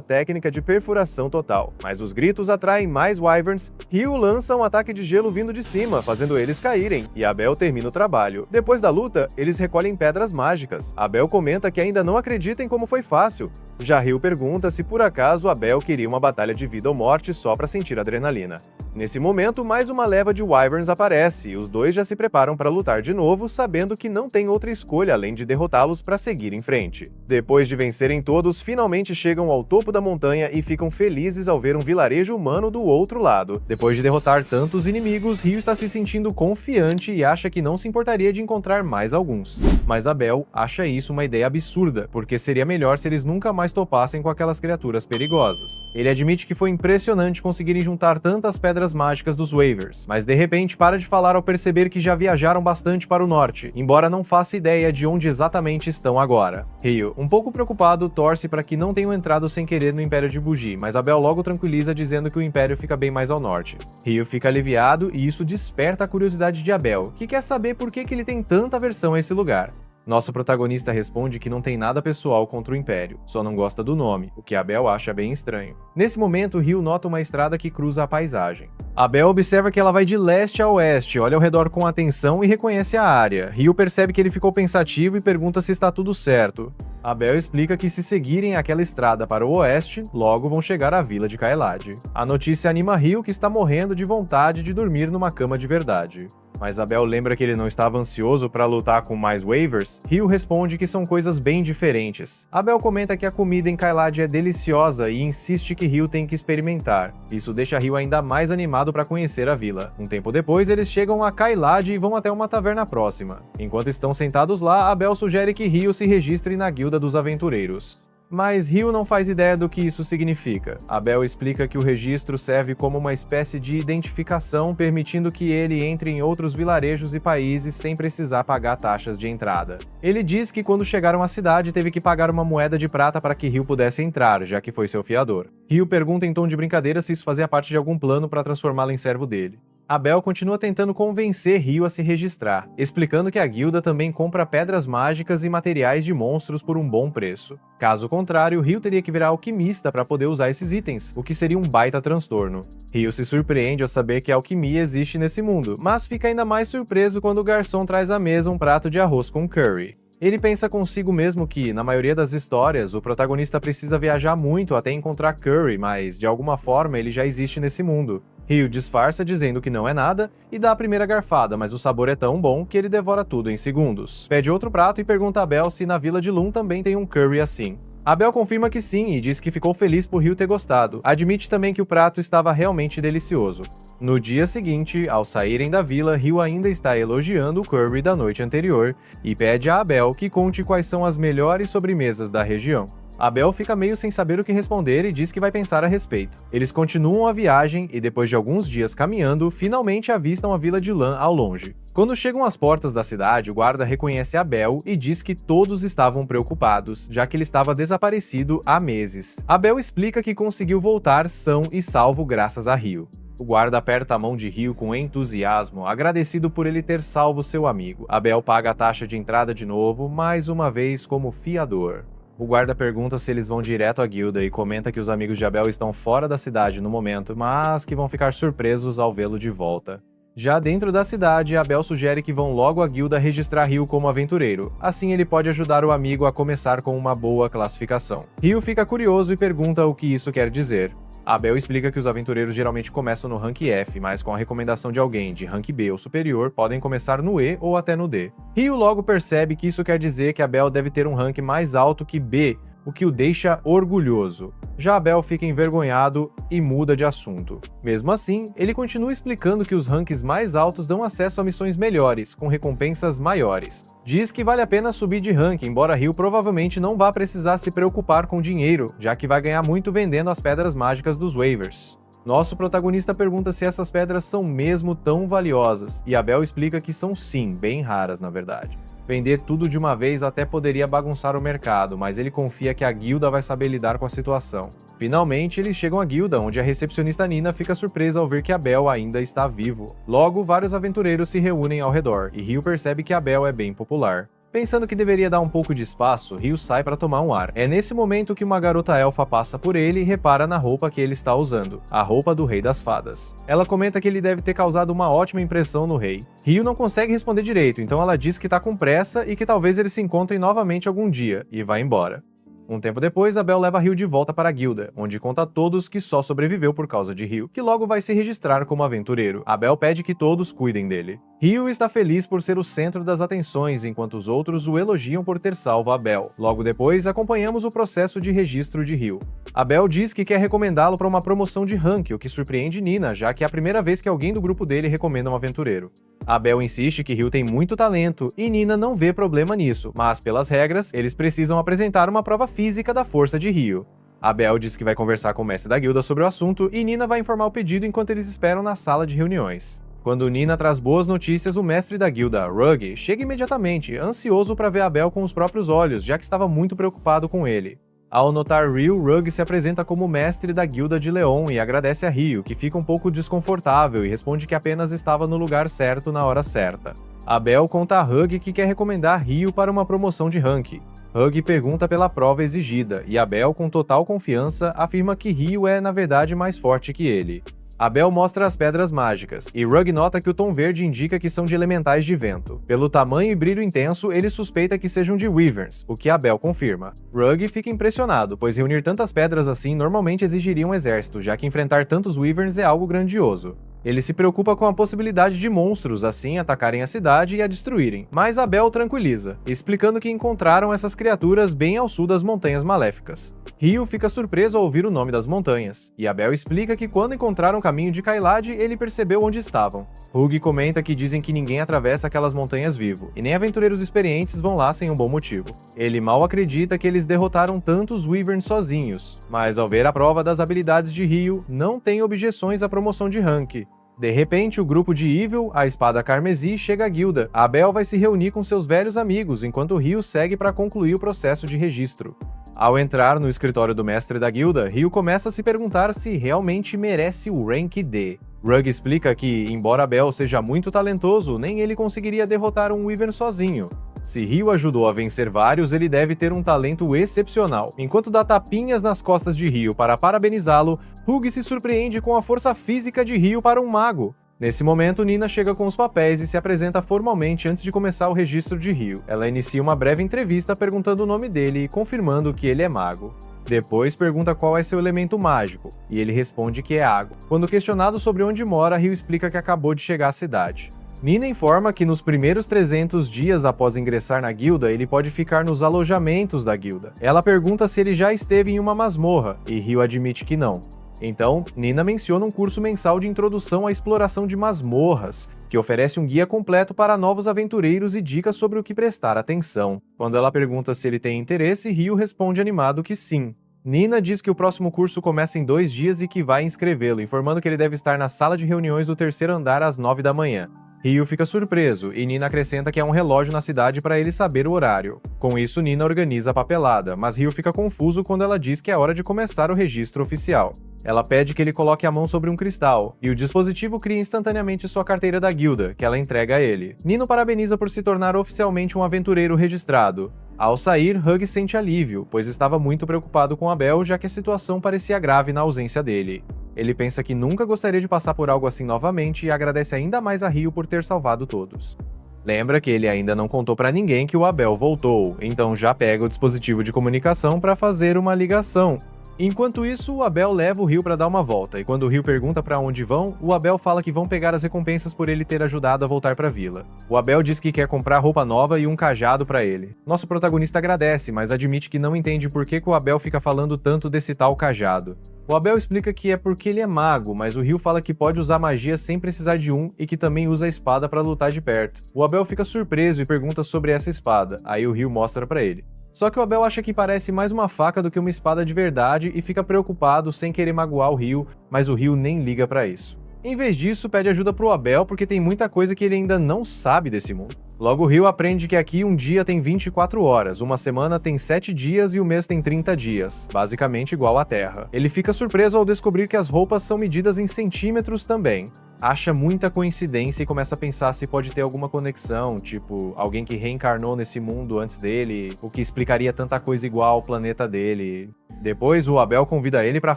técnica de perfuração total. Mas os gritos atraem mais Wyverns. Ryu lança um ataque de gelo vindo de cima, fazendo eles caírem, e Abel termina o trabalho. Depois da luta, eles recolhem pedras mágicas. Abel comenta que ainda não acredita em como foi fácil. Já Ryu pergunta se por acaso Abel queria uma batalha de vida ou morte só para sentir adrenalina. Nesse momento, mais uma leva de Wyverns aparece, e os dois já se preparam para lutar de novo, sabendo que não tem outra escolha além de derrotá-los para seguir em frente. Depois de vencerem todos, finalmente chegam ao topo da montanha e ficam felizes ao ver um vilarejo humano do outro lado. Depois de derrotar tantos inimigos, Ryu está se sentindo confiante e acha que não se importaria de encontrar mais alguns. Mas Abel acha isso uma ideia absurda, porque seria melhor se eles nunca mais topassem com aquelas criaturas perigosas. Ele admite que foi impressionante conseguirem juntar tantas pedras mágicas dos Waivers, mas de repente para de falar ao perceber que já viajaram bastante para o norte, embora não faça ideia de onde exatamente estão agora. Ryu, um pouco preocupado, torce para que não tenham entrado sem querer no Império de Buji, mas Abel logo tranquiliza dizendo que o Império fica bem mais ao norte. Ryu fica aliviado e isso desperta a curiosidade de Abel, que quer saber por que ele tem tanta aversão a esse lugar. Nosso protagonista responde que não tem nada pessoal contra o Império, só não gosta do nome, o que Abel acha bem estranho. Nesse momento, Ryu nota uma estrada que cruza a paisagem. Abel observa que ela vai de leste a oeste, olha ao redor com atenção e reconhece a área. Ryu percebe que ele ficou pensativo e pergunta se está tudo certo. Abel explica que se seguirem aquela estrada para o oeste, logo vão chegar à vila de Kaelad. A notícia anima Ryu, que está morrendo de vontade de dormir numa cama de verdade. Mas Abel lembra que ele não estava ansioso para lutar com mais Waivers. Ryu responde que são coisas bem diferentes. Abel comenta que a comida em Kaelad é deliciosa e insiste que Ryu tem que experimentar. Isso deixa Ryu ainda mais animado para conhecer a vila. Um tempo depois, eles chegam a Kaelad e vão até uma taverna próxima. Enquanto estão sentados lá, Abel sugere que Ryu se registre na Guilda dos Aventureiros. Mas Ryu não faz ideia do que isso significa. Abel explica que o registro serve como uma espécie de identificação, permitindo que ele entre em outros vilarejos e países sem precisar pagar taxas de entrada. Ele diz que quando chegaram à cidade teve que pagar uma moeda de prata para que Ryu pudesse entrar, já que foi seu fiador. Ryu pergunta em tom de brincadeira se isso fazia parte de algum plano para transformá-lo em servo dele. Abel continua tentando convencer Ryu a se registrar, explicando que a guilda também compra pedras mágicas e materiais de monstros por um bom preço. Caso contrário, Ryu teria que virar alquimista para poder usar esses itens, o que seria um baita transtorno. Ryu se surpreende ao saber que a alquimia existe nesse mundo, mas fica ainda mais surpreso quando o garçom traz à mesa um prato de arroz com curry. Ele pensa consigo mesmo que, na maioria das histórias, o protagonista precisa viajar muito até encontrar curry, mas de alguma forma ele já existe nesse mundo. Ryu disfarça dizendo que não é nada e dá a primeira garfada, mas o sabor é tão bom que ele devora tudo em segundos. Pede outro prato e pergunta a Abel se na vila de Lum também tem um curry assim. Abel confirma que sim e diz que ficou feliz por Ryu ter gostado. Admite também que o prato estava realmente delicioso. No dia seguinte, ao saírem da vila, Ryu ainda está elogiando o curry da noite anterior e pede a Abel que conte quais são as melhores sobremesas da região. Abel fica meio sem saber o que responder e diz que vai pensar a respeito. Eles continuam a viagem e, depois de alguns dias caminhando, finalmente avistam a vila de Lan ao longe. Quando chegam às portas da cidade, o guarda reconhece Abel e diz que todos estavam preocupados, já que ele estava desaparecido há meses. Abel explica que conseguiu voltar são e salvo graças a Ryu. O guarda aperta a mão de Ryu com entusiasmo, agradecido por ele ter salvo seu amigo. Abel paga a taxa de entrada de novo, mais uma vez como fiador. O guarda pergunta se eles vão direto à guilda e comenta que os amigos de Abel estão fora da cidade no momento, mas que vão ficar surpresos ao vê-lo de volta. Já dentro da cidade, Abel sugere que vão logo à guilda registrar Ryu como aventureiro, assim ele pode ajudar o amigo a começar com uma boa classificação. Ryu fica curioso e pergunta o que isso quer dizer. Abel explica que os aventureiros geralmente começam no rank F, mas com a recomendação de alguém de rank B ou superior, podem começar no E ou até no D. Ryu logo percebe que isso quer dizer que Abel deve ter um rank mais alto que B, o que o deixa orgulhoso. Já Abel fica envergonhado e muda de assunto. Mesmo assim, ele continua explicando que os ranks mais altos dão acesso a missões melhores, com recompensas maiores. Diz que vale a pena subir de rank, embora Ryu provavelmente não vá precisar se preocupar com dinheiro, já que vai ganhar muito vendendo as pedras mágicas dos waivers. Nosso protagonista pergunta se essas pedras são mesmo tão valiosas, e Abel explica que são sim, bem raras na verdade. Vender tudo de uma vez até poderia bagunçar o mercado, mas ele confia que a guilda vai saber lidar com a situação. Finalmente, eles chegam à guilda, onde a recepcionista Nina fica surpresa ao ver que Abel ainda está vivo. Logo, vários aventureiros se reúnem ao redor, e Ryu percebe que Abel é bem popular. Pensando que deveria dar um pouco de espaço, Ryu sai para tomar um ar. É nesse momento que uma garota elfa passa por ele e repara na roupa que ele está usando, a roupa do Rei das Fadas. Ela comenta que ele deve ter causado uma ótima impressão no rei. Ryu não consegue responder direito, então ela diz que tá com pressa e que talvez eles se encontrem novamente algum dia, e vai embora. Um tempo depois, Abel leva Ryu de volta para a guilda, onde conta a todos que só sobreviveu por causa de Ryu, que logo vai se registrar como aventureiro. Abel pede que todos cuidem dele. Ryu está feliz por ser o centro das atenções, enquanto os outros o elogiam por ter salvo Abel. Logo depois, acompanhamos o processo de registro de Ryu. Abel diz que quer recomendá-lo para uma promoção de rank, o que surpreende Nina, já que é a primeira vez que alguém do grupo dele recomenda um aventureiro. Abel insiste que Ryu tem muito talento e Nina não vê problema nisso, mas pelas regras, eles precisam apresentar uma prova física da força de Ryu. Abel diz que vai conversar com o mestre da guilda sobre o assunto e Nina vai informar o pedido enquanto eles esperam na sala de reuniões. Quando Nina traz boas notícias, o mestre da guilda, Rugg, chega imediatamente, ansioso para ver Abel com os próprios olhos, já que estava muito preocupado com ele. Ao notar Ryu, Rugg se apresenta como mestre da guilda de Leon e agradece a Ryu, que fica um pouco desconfortável e responde que apenas estava no lugar certo na hora certa. Abel conta a Rugg que quer recomendar Ryu para uma promoção de rank. Rugg pergunta pela prova exigida, e Abel, com total confiança, afirma que Ryu é, na verdade, mais forte que ele. Abel mostra as pedras mágicas, e Rugg nota que o tom verde indica que são de elementais de vento. Pelo tamanho e brilho intenso, ele suspeita que sejam de Wyverns, o que Abel confirma. Rugg fica impressionado, pois reunir tantas pedras assim normalmente exigiria um exército, já que enfrentar tantos Wyverns é algo grandioso. Ele se preocupa com a possibilidade de monstros assim atacarem a cidade e a destruírem, mas Abel tranquiliza, explicando que encontraram essas criaturas bem ao sul das Montanhas Maléficas. Ryu fica surpreso ao ouvir o nome das montanhas, e Abel explica que quando encontraram o caminho de Caelid, ele percebeu onde estavam. Rugg comenta que dizem que ninguém atravessa aquelas montanhas vivo, e nem aventureiros experientes vão lá sem um bom motivo. Ele mal acredita que eles derrotaram tantos Wyverns sozinhos, mas ao ver a prova das habilidades de Ryu, não tem objeções à promoção de rank. De repente, o grupo de Evil, a Espada Carmesi, chega à guilda. Abel vai se reunir com seus velhos amigos, enquanto Ryu segue para concluir o processo de registro. Ao entrar no escritório do mestre da guilda, Ryu começa a se perguntar se realmente merece o rank D. Rugg explica que, embora Abel seja muito talentoso, nem ele conseguiria derrotar um Wyvern sozinho. Se Ryu ajudou a vencer vários, ele deve ter um talento excepcional. Enquanto dá tapinhas nas costas de Ryu para parabenizá-lo, Rugg se surpreende com a força física de Ryu para um mago. Nesse momento, Nina chega com os papéis e se apresenta formalmente antes de começar o registro de Ryu. Ela inicia uma breve entrevista perguntando o nome dele e confirmando que ele é mago. Depois pergunta qual é seu elemento mágico, e ele responde que é água. Quando questionado sobre onde mora, Ryu explica que acabou de chegar à cidade. Nina informa que nos primeiros 300 dias após ingressar na guilda, ele pode ficar nos alojamentos da guilda. Ela pergunta se ele já esteve em uma masmorra, e Ryu admite que não. Então, Nina menciona um curso mensal de introdução à exploração de masmorras, que oferece um guia completo para novos aventureiros e dicas sobre o que prestar atenção. Quando ela pergunta se ele tem interesse, Ryu responde animado que sim. Nina diz que o próximo curso começa em 2 dias e que vai inscrevê-lo, informando que ele deve estar na sala de reuniões do 3º andar às 9 da manhã. Ryu fica surpreso, e Nina acrescenta que há um relógio na cidade para ele saber o horário. Com isso, Nina organiza a papelada, mas Ryu fica confuso quando ela diz que é hora de começar o registro oficial. Ela pede que ele coloque a mão sobre um cristal, e o dispositivo cria instantaneamente sua carteira da guilda, que ela entrega a ele. Nino parabeniza por se tornar oficialmente um aventureiro registrado. Ao sair, Hug sente alívio, pois estava muito preocupado com Abel, já que a situação parecia grave na ausência dele. Ele pensa que nunca gostaria de passar por algo assim novamente e agradece ainda mais a Ryu por ter salvado todos. Lembra que ele ainda não contou pra ninguém que o Abel voltou, então já pega o dispositivo de comunicação para fazer uma ligação. Enquanto isso, o Abel leva o Ryu para dar uma volta, e quando o Ryu pergunta para onde vão, o Abel fala que vão pegar as recompensas por ele ter ajudado a voltar para a vila. O Abel diz que quer comprar roupa nova e um cajado para ele. Nosso protagonista agradece, mas admite que não entende por que o Abel fica falando tanto desse tal cajado. O Abel explica que é porque ele é mago, mas o Ryu fala que pode usar magia sem precisar de um e que também usa a espada para lutar de perto. O Abel fica surpreso e pergunta sobre essa espada, aí o Ryu mostra para ele. Só que o Abel acha que parece mais uma faca do que uma espada de verdade e fica preocupado sem querer magoar o Ryu, mas o Ryu nem liga pra isso. Em vez disso, pede ajuda pro Abel porque tem muita coisa que ele ainda não sabe desse mundo. Logo, o Ryu aprende que aqui um dia tem 24 horas, uma semana tem 7 dias e o mês tem 30 dias, basicamente igual à Terra. Ele fica surpreso ao descobrir que as roupas são medidas em centímetros também. Acha muita coincidência e começa a pensar se pode ter alguma conexão, tipo, alguém que reencarnou nesse mundo antes dele, o que explicaria tanta coisa igual ao planeta dele. Depois, o Abel convida ele para a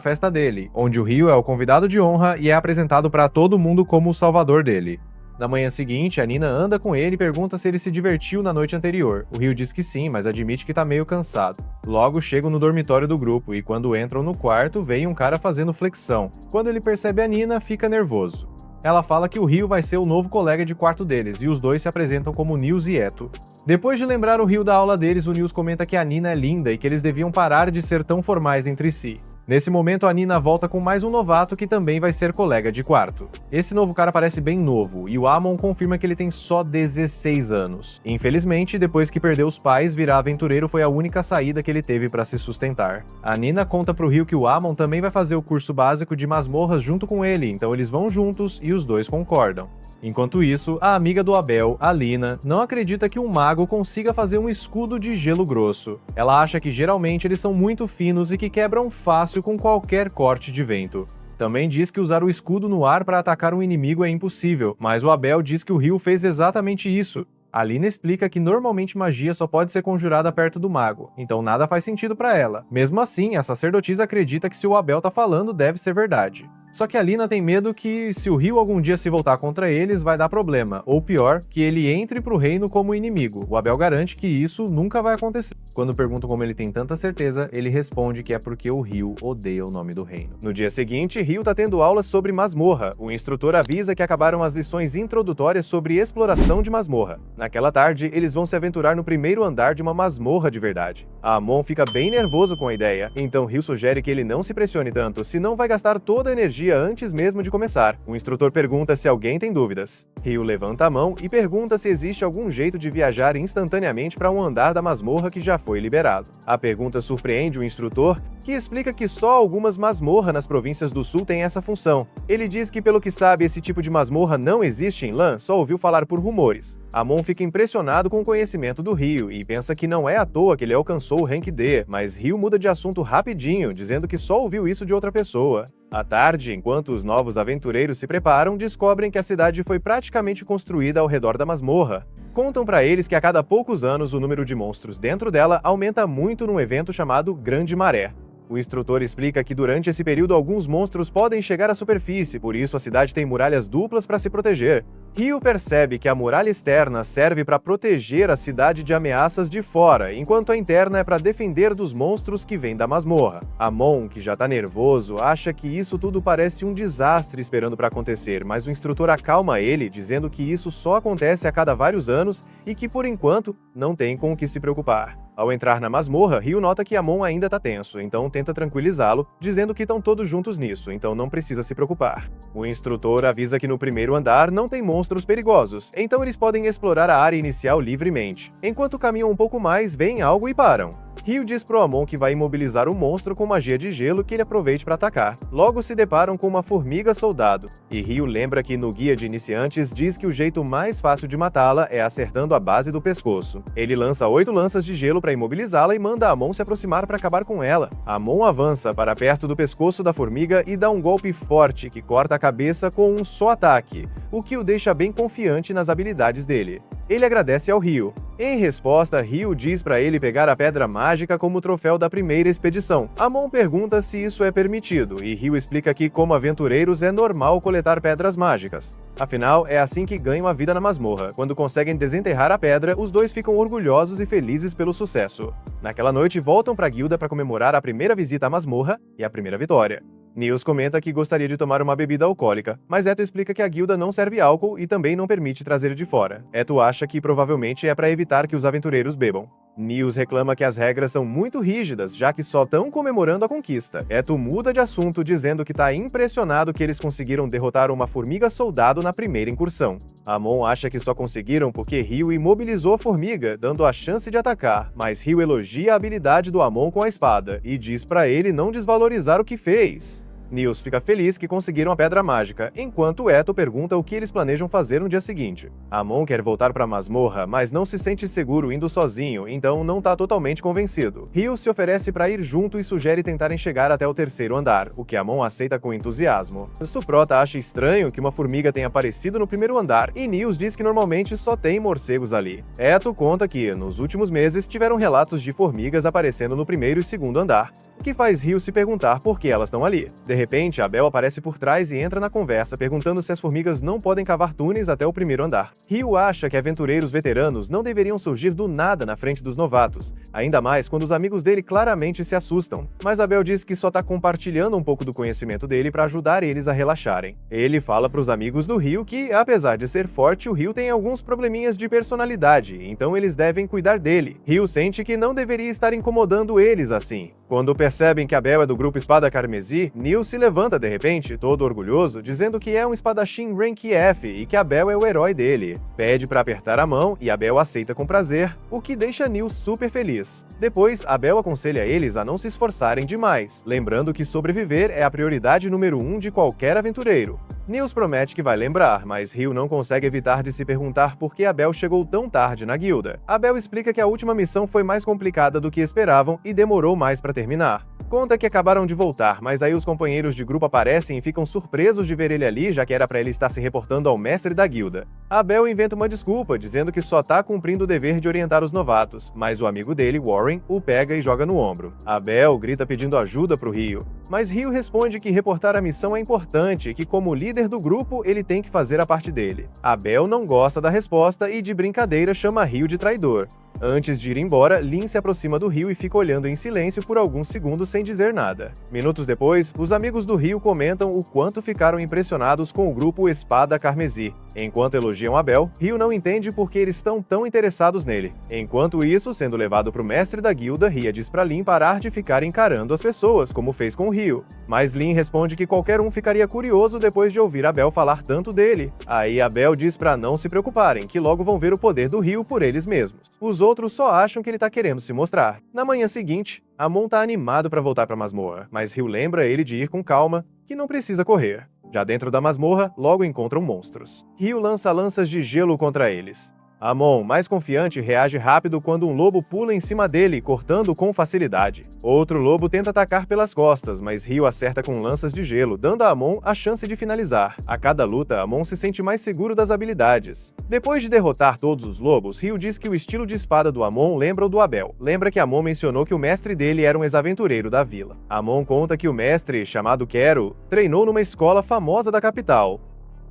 festa dele, onde o Ryu é o convidado de honra e é apresentado para todo mundo como o salvador dele. Na manhã seguinte, a Nina anda com ele e pergunta se ele se divertiu na noite anterior. O Ryu diz que sim, mas admite que tá meio cansado. Logo, chegam no dormitório do grupo e quando entram no quarto, vem um cara fazendo flexão. Quando ele percebe a Nina, fica nervoso. Ela fala que o Ryu vai ser o novo colega de quarto deles, e os dois se apresentam como Nils e Eto. Depois de lembrar o Ryu da aula deles, o Nils comenta que a Nina é linda e que eles deviam parar de ser tão formais entre si. Nesse momento, a Nina volta com mais um novato que também vai ser colega de quarto. Esse novo cara parece bem novo, e o Amon confirma que ele tem só 16 anos. Infelizmente, depois que perdeu os pais, virar aventureiro foi a única saída que ele teve para se sustentar. A Nina conta pro Ryu que o Amon também vai fazer o curso básico de masmorras junto com ele, então eles vão juntos e os dois concordam. Enquanto isso, a amiga do Abel, a Lina, não acredita que um mago consiga fazer um escudo de gelo grosso. Ela acha que geralmente eles são muito finos e que quebram fácil com qualquer corte de vento. Também diz que usar o escudo no ar para atacar um inimigo é impossível, mas o Abel diz que o Ryu fez exatamente isso. A Lina explica que normalmente magia só pode ser conjurada perto do mago, então nada faz sentido para ela. Mesmo assim, a sacerdotisa acredita que se o Abel tá falando, deve ser verdade. Só que a Lina tem medo que, se o Ryu algum dia se voltar contra eles, vai dar problema, ou pior, que ele entre pro reino como inimigo. O Abel garante que isso nunca vai acontecer. Quando perguntam como ele tem tanta certeza, ele responde que é porque o Ryu odeia o nome do reino. No dia seguinte, Ryu tá tendo aulas sobre masmorra. O instrutor avisa que acabaram as lições introdutórias sobre exploração de masmorra. Naquela tarde, eles vão se aventurar no primeiro andar de uma masmorra de verdade. A Amon fica bem nervoso com a ideia, então Ryu sugere que ele não se pressione tanto, senão vai gastar toda a energia antes mesmo de começar. O instrutor pergunta se alguém tem dúvidas. Ryu levanta a mão e pergunta se existe algum jeito de viajar instantaneamente para um andar da masmorra que já foi liberado. A pergunta surpreende o instrutor, que explica que só algumas masmorras nas províncias do sul têm essa função. Ele diz que, pelo que sabe, esse tipo de masmorra não existe em Lan, só ouviu falar por rumores. Amon fica impressionado com o conhecimento do Ryu e pensa que não é à toa que ele alcançou o Rank D, mas Ryu muda de assunto rapidinho, dizendo que só ouviu isso de outra pessoa. À tarde, enquanto os novos aventureiros se preparam, descobrem que a cidade foi praticamente construída ao redor da masmorra. Contam pra eles que a cada poucos anos o número de monstros dentro dela aumenta muito num evento chamado Grande Maré. O instrutor explica que durante esse período alguns monstros podem chegar à superfície, por isso a cidade tem muralhas duplas para se proteger. Ryu percebe que a muralha externa serve para proteger a cidade de ameaças de fora, enquanto a interna é para defender dos monstros que vêm da masmorra. Amon, que já tá nervoso, acha que isso tudo parece um desastre esperando para acontecer, mas o instrutor acalma ele, dizendo que isso só acontece a cada vários anos e que, por enquanto, não tem com o que se preocupar. Ao entrar na masmorra, Ryu nota que Amon ainda tá tenso, então tenta tranquilizá-lo, dizendo que estão todos juntos nisso, então não precisa se preocupar. O instrutor avisa que no primeiro andar não tem monstros perigosos, então eles podem explorar a área inicial livremente. Enquanto caminham um pouco mais, veem algo e param. Ryu diz pro Amon que vai imobilizar o monstro com magia de gelo que ele aproveite para atacar. Logo se deparam com uma formiga soldado, e Ryu lembra que no guia de iniciantes diz que o jeito mais fácil de matá-la é acertando a base do pescoço. Ele lança 8 lanças de gelo para imobilizá-la e manda Amon se aproximar para acabar com ela. Amon avança para perto do pescoço da formiga e dá um golpe forte que corta a cabeça com um só ataque, o que o deixa bem confiante nas habilidades dele. Ele agradece ao Ryu. Em resposta, Ryu diz para ele pegar a pedra mágica como troféu da primeira expedição. Amon pergunta se isso é permitido, e Ryu explica que, como aventureiros, é normal coletar pedras mágicas. Afinal, é assim que ganham a vida na masmorra. Quando conseguem desenterrar a pedra, os dois ficam orgulhosos e felizes pelo sucesso. Naquela noite, voltam para a guilda para comemorar a primeira visita à masmorra e a primeira vitória. Nils comenta que gostaria de tomar uma bebida alcoólica, mas Eto explica que a guilda não serve álcool e também não permite trazer de fora. Eto acha que provavelmente é para evitar que os aventureiros bebam. Nils reclama que as regras são muito rígidas, já que só estão comemorando a conquista. Eto muda de assunto, dizendo que está impressionado que eles conseguiram derrotar uma formiga soldado na primeira incursão. Amon acha que só conseguiram porque Ryu imobilizou a formiga, dando a chance de atacar, mas Ryu elogia a habilidade do Amon com a espada e diz para ele não desvalorizar o que fez. Nils fica feliz que conseguiram a pedra mágica, enquanto Eto pergunta o que eles planejam fazer no dia seguinte. Amon quer voltar para a masmorra, mas não se sente seguro indo sozinho, então não tá totalmente convencido. Ryu se oferece para ir junto e sugere tentarem chegar até o terceiro andar, o que Amon aceita com entusiasmo. Stuprota acha estranho que uma formiga tenha aparecido no primeiro andar, e Nils diz que normalmente só tem morcegos ali. Eto conta que, nos últimos meses, tiveram relatos de formigas aparecendo no primeiro e segundo andar, o que faz Ryu se perguntar por que elas estão ali. De repente, Abel aparece por trás e entra na conversa, perguntando se as formigas não podem cavar túneis até o primeiro andar. Ryu acha que aventureiros veteranos não deveriam surgir do nada na frente dos novatos, ainda mais quando os amigos dele claramente se assustam. Mas Abel diz que só tá compartilhando um pouco do conhecimento dele para ajudar eles a relaxarem. Ele fala pros amigos do Ryu que, apesar de ser forte, o Ryu tem alguns probleminhas de personalidade, então eles devem cuidar dele. Ryu sente que não deveria estar incomodando eles assim. Quando percebem que Abel é do grupo Espada Carmesi, Nils se levanta de repente, todo orgulhoso, dizendo que é um espadachim Rank F e que Abel é o herói dele. Pede para apertar a mão e Abel aceita com prazer, o que deixa Nils super feliz. Depois, Abel aconselha eles a não se esforçarem demais, lembrando que sobreviver é a prioridade número 1 de qualquer aventureiro. Nils promete que vai lembrar, mas Ryu não consegue evitar de se perguntar por que Abel chegou tão tarde na guilda. Abel explica que a última missão foi mais complicada do que esperavam e demorou mais para terminar. Conta que acabaram de voltar, mas aí os companheiros de grupo aparecem e ficam surpresos de ver ele ali, já que era para ele estar se reportando ao mestre da guilda. Abel inventa uma desculpa, dizendo que só tá cumprindo o dever de orientar os novatos, mas o amigo dele, Warren, o pega e joga no ombro. Abel grita pedindo ajuda pro Ryu, mas Ryu responde que reportar a missão é importante e que, como líder do grupo, ele tem que fazer a parte dele. Abel não gosta da resposta e, de brincadeira, chama Ryu de traidor. Antes de ir embora, Lin se aproxima do Ryu e fica olhando em silêncio por alguns segundos sem dizer nada. Minutos depois, os amigos do Ryu comentam o quanto ficaram impressionados com o grupo Espada Carmesi. Enquanto elogiam Abel, Ryu não entende por que eles estão tão interessados nele. Enquanto isso, sendo levado pro mestre da guilda, Ria diz pra Lin parar de ficar encarando as pessoas, como fez com o Ryu. Mas Lin responde que qualquer um ficaria curioso depois de ouvir Abel falar tanto dele. Aí Abel diz pra não se preocuparem, que logo vão ver o poder do Ryu por eles mesmos. Os outros só acham que ele tá querendo se mostrar. Na manhã seguinte, Amon tá animado pra voltar pra masmorra, mas Ryu lembra ele de ir com calma, que não precisa correr. Já dentro da masmorra, logo encontram monstros. Ryu lança lanças de gelo contra eles. Amon, mais confiante, reage rápido quando um lobo pula em cima dele, cortando com facilidade. Outro lobo tenta atacar pelas costas, mas Ryu acerta com lanças de gelo, dando a Amon a chance de finalizar. A cada luta, Amon se sente mais seguro das habilidades. Depois de derrotar todos os lobos, Ryu diz que o estilo de espada do Amon lembra o do Abel. Lembra que Amon mencionou que o mestre dele era um ex-aventureiro da vila. Amon conta que o mestre, chamado Quero, treinou numa escola famosa da capital.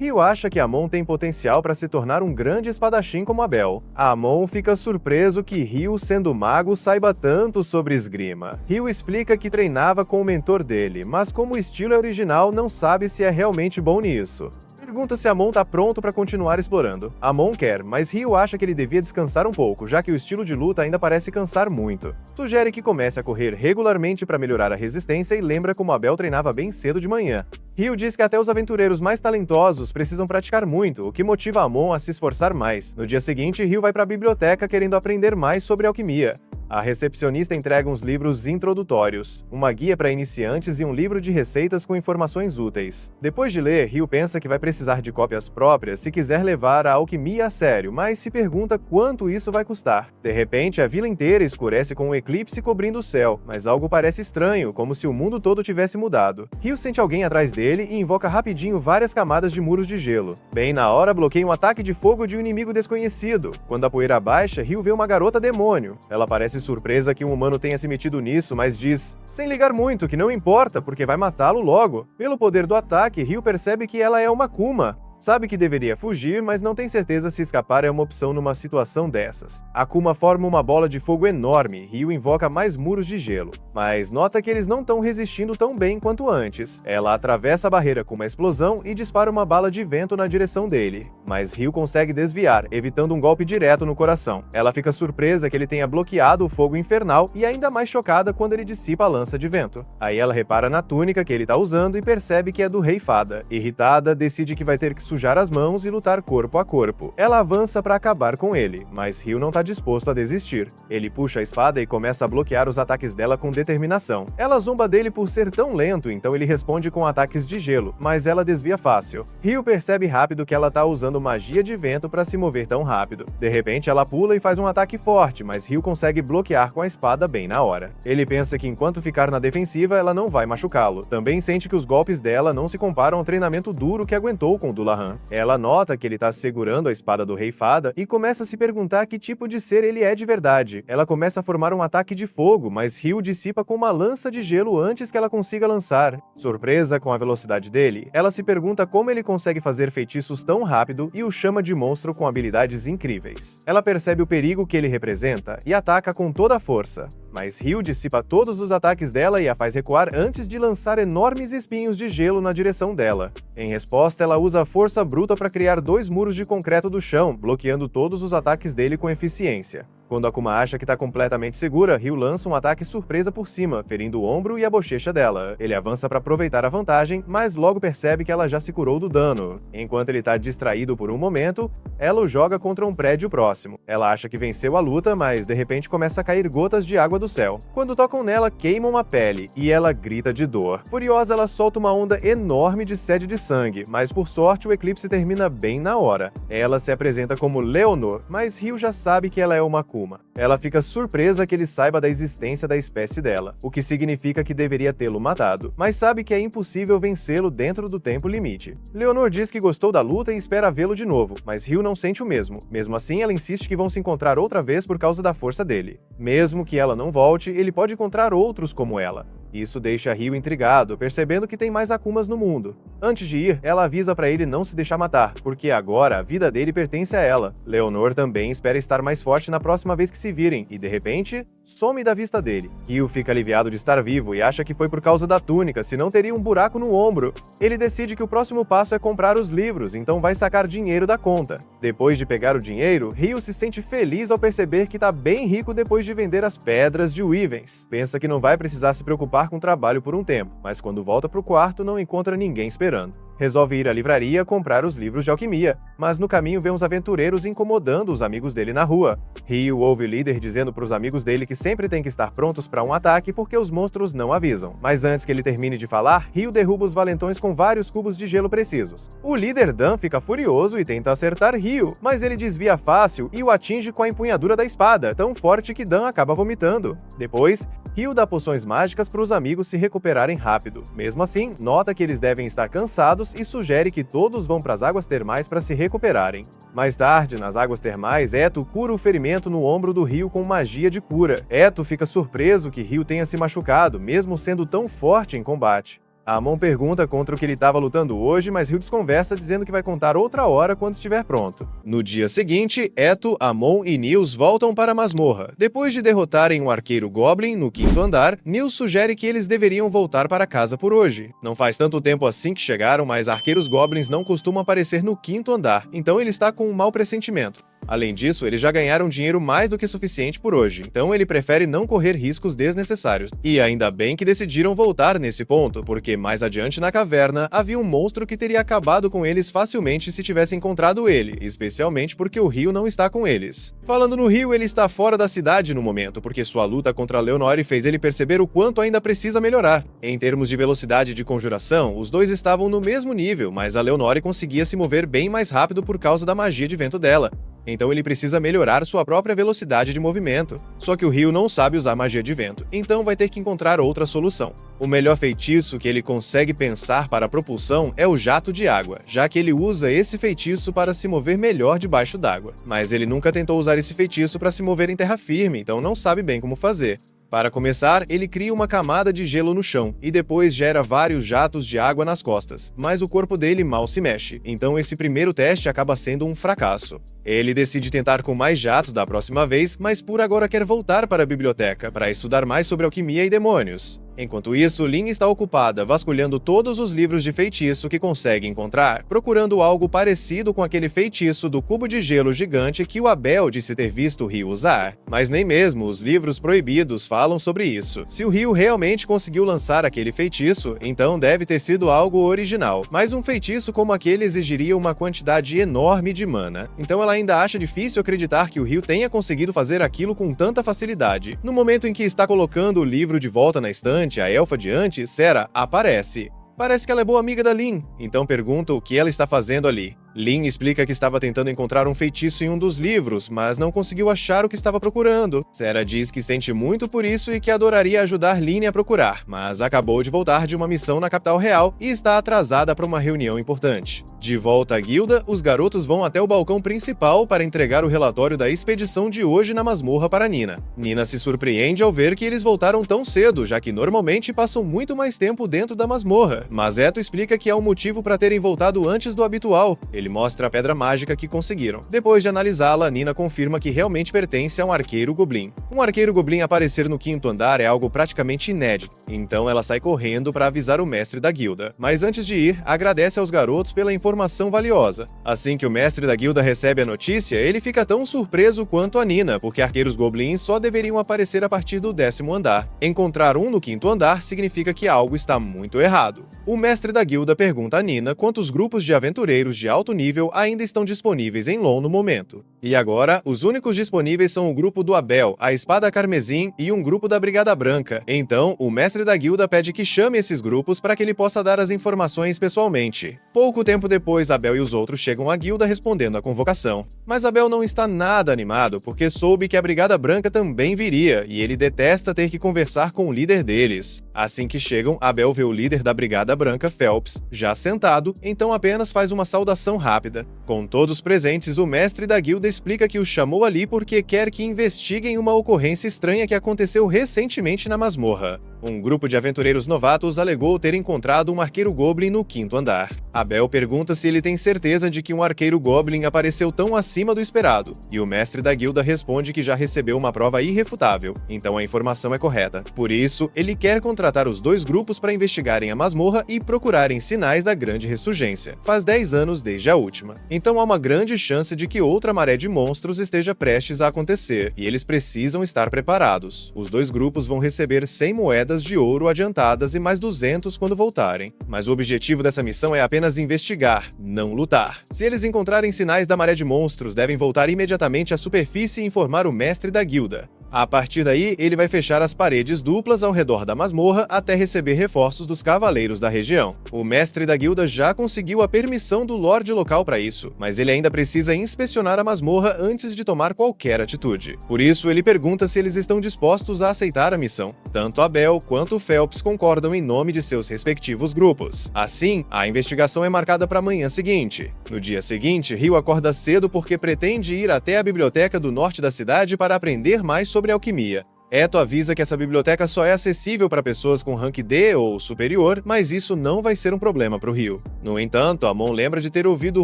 Ryu acha que Amon tem potencial para se tornar um grande espadachim como Abel. Amon fica surpreso que Ryu, sendo mago, saiba tanto sobre esgrima. Ryu explica que treinava com o mentor dele, mas como o estilo é original, não sabe se é realmente bom nisso. pergunta se Amon tá pronto para continuar explorando. Amon quer, mas Ryu acha que ele devia descansar um pouco, já que o estilo de luta ainda parece cansar muito. Sugere que comece a correr regularmente para melhorar a resistência e lembra como Abel treinava bem cedo de manhã. Ryu diz que até os aventureiros mais talentosos precisam praticar muito, o que motiva Amon a se esforçar mais. No dia seguinte, Ryu vai para a biblioteca querendo aprender mais sobre alquimia. A recepcionista entrega uns livros introdutórios, uma guia para iniciantes e um livro de receitas com informações úteis. Depois de ler, Ryu pensa que vai precisar de cópias próprias se quiser levar a alquimia a sério, mas se pergunta quanto isso vai custar. De repente, a vila inteira escurece com um eclipse cobrindo o céu, mas algo parece estranho, como se o mundo todo tivesse mudado. Ryu sente alguém atrás dele e invoca rapidinho várias camadas de muros de gelo. Bem na hora, bloqueia um ataque de fogo de um inimigo desconhecido. Quando a poeira baixa, Ryu vê uma garota demônio. Ela parece surpresa que um humano tenha se metido nisso, mas diz, sem ligar muito, que não importa, porque vai matá-lo logo. Pelo poder do ataque, Ryu percebe que ela é uma Kuma. Sabe que deveria fugir, mas não tem certeza se escapar é uma opção numa situação dessas. A Kuma forma uma bola de fogo enorme, Ryu invoca mais muros de gelo, mas nota que eles não estão resistindo tão bem quanto antes. Ela atravessa a barreira com uma explosão e dispara uma bala de vento na direção dele, mas Ryu consegue desviar, evitando um golpe direto no coração. Ela fica surpresa que ele tenha bloqueado o fogo infernal e ainda mais chocada quando ele dissipa a lança de vento. Aí ela repara na túnica que ele tá usando e percebe que é do Rei Fada. Irritada, decide que vai ter que sujar as mãos e lutar corpo a corpo. Ela avança para acabar com ele, mas Ryu não tá disposto a desistir. Ele puxa a espada e começa a bloquear os ataques dela com determinação. Ela zomba dele por ser tão lento, então ele responde com ataques de gelo, mas ela desvia fácil. Ryu percebe rápido que ela tá usando magia de vento para se mover tão rápido. De repente, ela pula e faz um ataque forte, mas Ryu consegue bloquear com a espada bem na hora. Ele pensa que enquanto ficar na defensiva, ela não vai machucá-lo. Também sente que os golpes dela não se comparam ao treinamento duro que aguentou com Dullahan. Ela nota que ele está segurando a espada do Rei Fada e começa a se perguntar que tipo de ser ele é de verdade. Ela começa a formar um ataque de fogo, mas Ryu dissipa com uma lança de gelo antes que ela consiga lançar. Surpresa com a velocidade dele, ela se pergunta como ele consegue fazer feitiços tão rápido e o chama de monstro com habilidades incríveis. Ela percebe o perigo que ele representa e ataca com toda a força. Mas Ryu dissipa todos os ataques dela e a faz recuar antes de lançar enormes espinhos de gelo na direção dela. Em resposta, ela usa a força bruta para criar 2 muros de concreto do chão, bloqueando todos os ataques dele com eficiência. Quando Akuma acha que está completamente segura, Ryu lança um ataque surpresa por cima, ferindo o ombro e a bochecha dela. Ele avança para aproveitar a vantagem, mas logo percebe que ela já se curou do dano. Enquanto ele está distraído por um momento, ela o joga contra um prédio próximo. Ela acha que venceu a luta, mas de repente começa a cair gotas de água do céu. Quando tocam nela, queimam a pele, e ela grita de dor. Furiosa, ela solta uma onda enorme de sede de sangue, mas por sorte o eclipse termina bem na hora. Ela se apresenta como Leonor, mas Ryu já sabe que ela é uma Akuma. Ela fica surpresa que ele saiba da existência da espécie dela, o que significa que deveria tê-lo matado, mas sabe que é impossível vencê-lo dentro do tempo limite. Leonor diz que gostou da luta e espera vê-lo de novo, mas Ryu não sente o mesmo. Mesmo assim, ela insiste que vão se encontrar outra vez por causa da força dele. Mesmo que ela não volte, ele pode encontrar outros como ela. Isso deixa Ryu intrigado, percebendo que tem mais Akumas no mundo. Antes de ir, ela avisa para ele não se deixar matar, porque agora a vida dele pertence a ela. Leonor também espera estar mais forte na próxima vez que se virem, e de repente, some da vista dele. Ryu fica aliviado de estar vivo e acha que foi por causa da túnica, senão teria um buraco no ombro. Ele decide que o próximo passo é comprar os livros, então vai sacar dinheiro da conta. Depois de pegar o dinheiro, Ryu se sente feliz ao perceber que tá bem rico depois de vender as pedras de Wyvern. Pensa que não vai precisar se preocupar com trabalho por um tempo, mas quando volta pro quarto não encontra ninguém esperando. Resolve ir à livraria comprar os livros de alquimia, mas no caminho vê uns aventureiros incomodando os amigos dele na rua. Ryu ouve o líder dizendo para os amigos dele que sempre tem que estar prontos para um ataque porque os monstros não avisam. Mas antes que ele termine de falar, Ryu derruba os valentões com vários cubos de gelo precisos. O líder Dan fica furioso e tenta acertar Ryu, mas ele desvia fácil e o atinge com a empunhadura da espada, tão forte que Dan acaba vomitando. Depois, Ryu dá poções mágicas para os amigos se recuperarem rápido. Mesmo assim, nota que eles devem estar cansados e sugere que todos vão para as águas termais para se recuperarem. Mais tarde, nas águas termais, Eto cura o ferimento no ombro do Ryu com magia de cura. Eto fica surpreso que Ryu tenha se machucado, mesmo sendo tão forte em combate. Amon pergunta contra o que ele estava lutando hoje, mas Ryu desconversa dizendo que vai contar outra hora quando estiver pronto. No dia seguinte, Eto, Amon e Nils voltam para a masmorra. Depois de derrotarem um arqueiro Goblin no 5º andar, Nils sugere que eles deveriam voltar para casa por hoje. Não faz tanto tempo assim que chegaram, mas arqueiros Goblins não costumam aparecer no 5º andar, então ele está com um mau pressentimento. Além disso, eles já ganharam dinheiro mais do que suficiente por hoje, então ele prefere não correr riscos desnecessários. E ainda bem que decidiram voltar nesse ponto, porque mais adiante na caverna havia um monstro que teria acabado com eles facilmente se tivesse encontrado ele, especialmente porque o Ryu não está com eles. Falando no Ryu, ele está fora da cidade no momento, porque sua luta contra Leonore fez ele perceber o quanto ainda precisa melhorar. Em termos de velocidade de conjuração, os dois estavam no mesmo nível, mas a Leonore conseguia se mover bem mais rápido por causa da magia de vento dela. Então ele precisa melhorar sua própria velocidade de movimento. Só que o Ryu não sabe usar magia de vento, então vai ter que encontrar outra solução. O melhor feitiço que ele consegue pensar para a propulsão é o jato de água, já que ele usa esse feitiço para se mover melhor debaixo d'água. Mas ele nunca tentou usar esse feitiço para se mover em terra firme, então não sabe bem como fazer. Para começar, ele cria uma camada de gelo no chão e depois gera vários jatos de água nas costas, mas o corpo dele mal se mexe, então esse primeiro teste acaba sendo um fracasso. Ele decide tentar com mais jatos da próxima vez, mas por agora quer voltar para a biblioteca para estudar mais sobre alquimia e demônios. Enquanto isso, Lin está ocupada vasculhando todos os livros de feitiço que consegue encontrar, procurando algo parecido com aquele feitiço do cubo de gelo gigante que o Abel disse ter visto o Ryu usar. Mas nem mesmo os livros proibidos falam sobre isso. Se o Ryu realmente conseguiu lançar aquele feitiço, então deve ter sido algo original. Mas um feitiço como aquele exigiria uma quantidade enorme de mana. Então ela ainda acha difícil acreditar que o Ryu tenha conseguido fazer aquilo com tanta facilidade. No momento em que está colocando o livro de volta na estante, a elfa de antes, Sera, aparece. Parece que ela é boa amiga da Lin, então pergunta o que ela está fazendo ali. Lin explica que estava tentando encontrar um feitiço em um dos livros, mas não conseguiu achar o que estava procurando. Sera diz que sente muito por isso e que adoraria ajudar Lin a procurar, mas acabou de voltar de uma missão na capital real e está atrasada para uma reunião importante. De volta à guilda, os garotos vão até o balcão principal para entregar o relatório da expedição de hoje na masmorra para Nina. Nina se surpreende ao ver que eles voltaram tão cedo, já que normalmente passam muito mais tempo dentro da masmorra, mas Eto explica que há um motivo para terem voltado antes do habitual. Ele mostra a pedra mágica que conseguiram. Depois de analisá-la, Nina confirma que realmente pertence a um arqueiro goblin. Um arqueiro goblin aparecer no 5º andar é algo praticamente inédito, então ela sai correndo para avisar o mestre da guilda. Mas antes de ir, agradece aos garotos pela informação valiosa. Assim que o mestre da guilda recebe a notícia, ele fica tão surpreso quanto a Nina, porque arqueiros goblins só deveriam aparecer a partir do 10º andar. Encontrar um no 5º andar significa que algo está muito errado. O mestre da guilda pergunta a Nina quantos grupos de aventureiros de alto nível ainda estão disponíveis em Lon no momento. E agora, os únicos disponíveis são o grupo do Abel, a Espada Carmesim e um grupo da Brigada Branca. Então, o mestre da guilda pede que chame esses grupos para que ele possa dar as informações pessoalmente. Pouco tempo depois, Abel e os outros chegam à guilda respondendo à convocação. Mas Abel não está nada animado, porque soube que a Brigada Branca também viria, e ele detesta ter que conversar com o líder deles. Assim que chegam, Abel vê o líder da Brigada Branca, Phelps, já sentado, então apenas faz uma saudação rápida. Com todos presentes, o mestre da guilda explica que o chamou ali porque quer que investiguem uma ocorrência estranha que aconteceu recentemente na masmorra. Um grupo de aventureiros novatos alegou ter encontrado um arqueiro goblin no 5º andar. Abel pergunta se ele tem certeza de que um arqueiro goblin apareceu tão acima do esperado, e o mestre da guilda responde que já recebeu uma prova irrefutável, então a informação é correta. Por isso, ele quer contratar os dois grupos para investigarem a masmorra e procurarem sinais da grande ressurgência. Faz 10 anos desde a última. Então há uma grande chance de que outra maré de monstros esteja prestes a acontecer, e eles precisam estar preparados. Os dois grupos vão receber 100 moedas de ouro adiantadas e mais 200 quando voltarem. Mas o objetivo dessa missão é apenas investigar, não lutar. Se eles encontrarem sinais da maré de monstros, devem voltar imediatamente à superfície e informar o mestre da guilda. A partir daí, ele vai fechar as paredes duplas ao redor da masmorra até receber reforços dos cavaleiros da região. O mestre da guilda já conseguiu a permissão do lorde local para isso, mas ele ainda precisa inspecionar a masmorra antes de tomar qualquer atitude. Por isso, ele pergunta se eles estão dispostos a aceitar a missão. Tanto Abel quanto Phelps concordam em nome de seus respectivos grupos. Assim, a investigação é marcada para a manhã seguinte. No dia seguinte, Ryu acorda cedo porque pretende ir até a biblioteca do norte da cidade para aprender mais sobre alquimia. Eto avisa que essa biblioteca só é acessível para pessoas com rank D ou superior, mas isso não vai ser um problema para o Rio. No entanto, Amon lembra de ter ouvido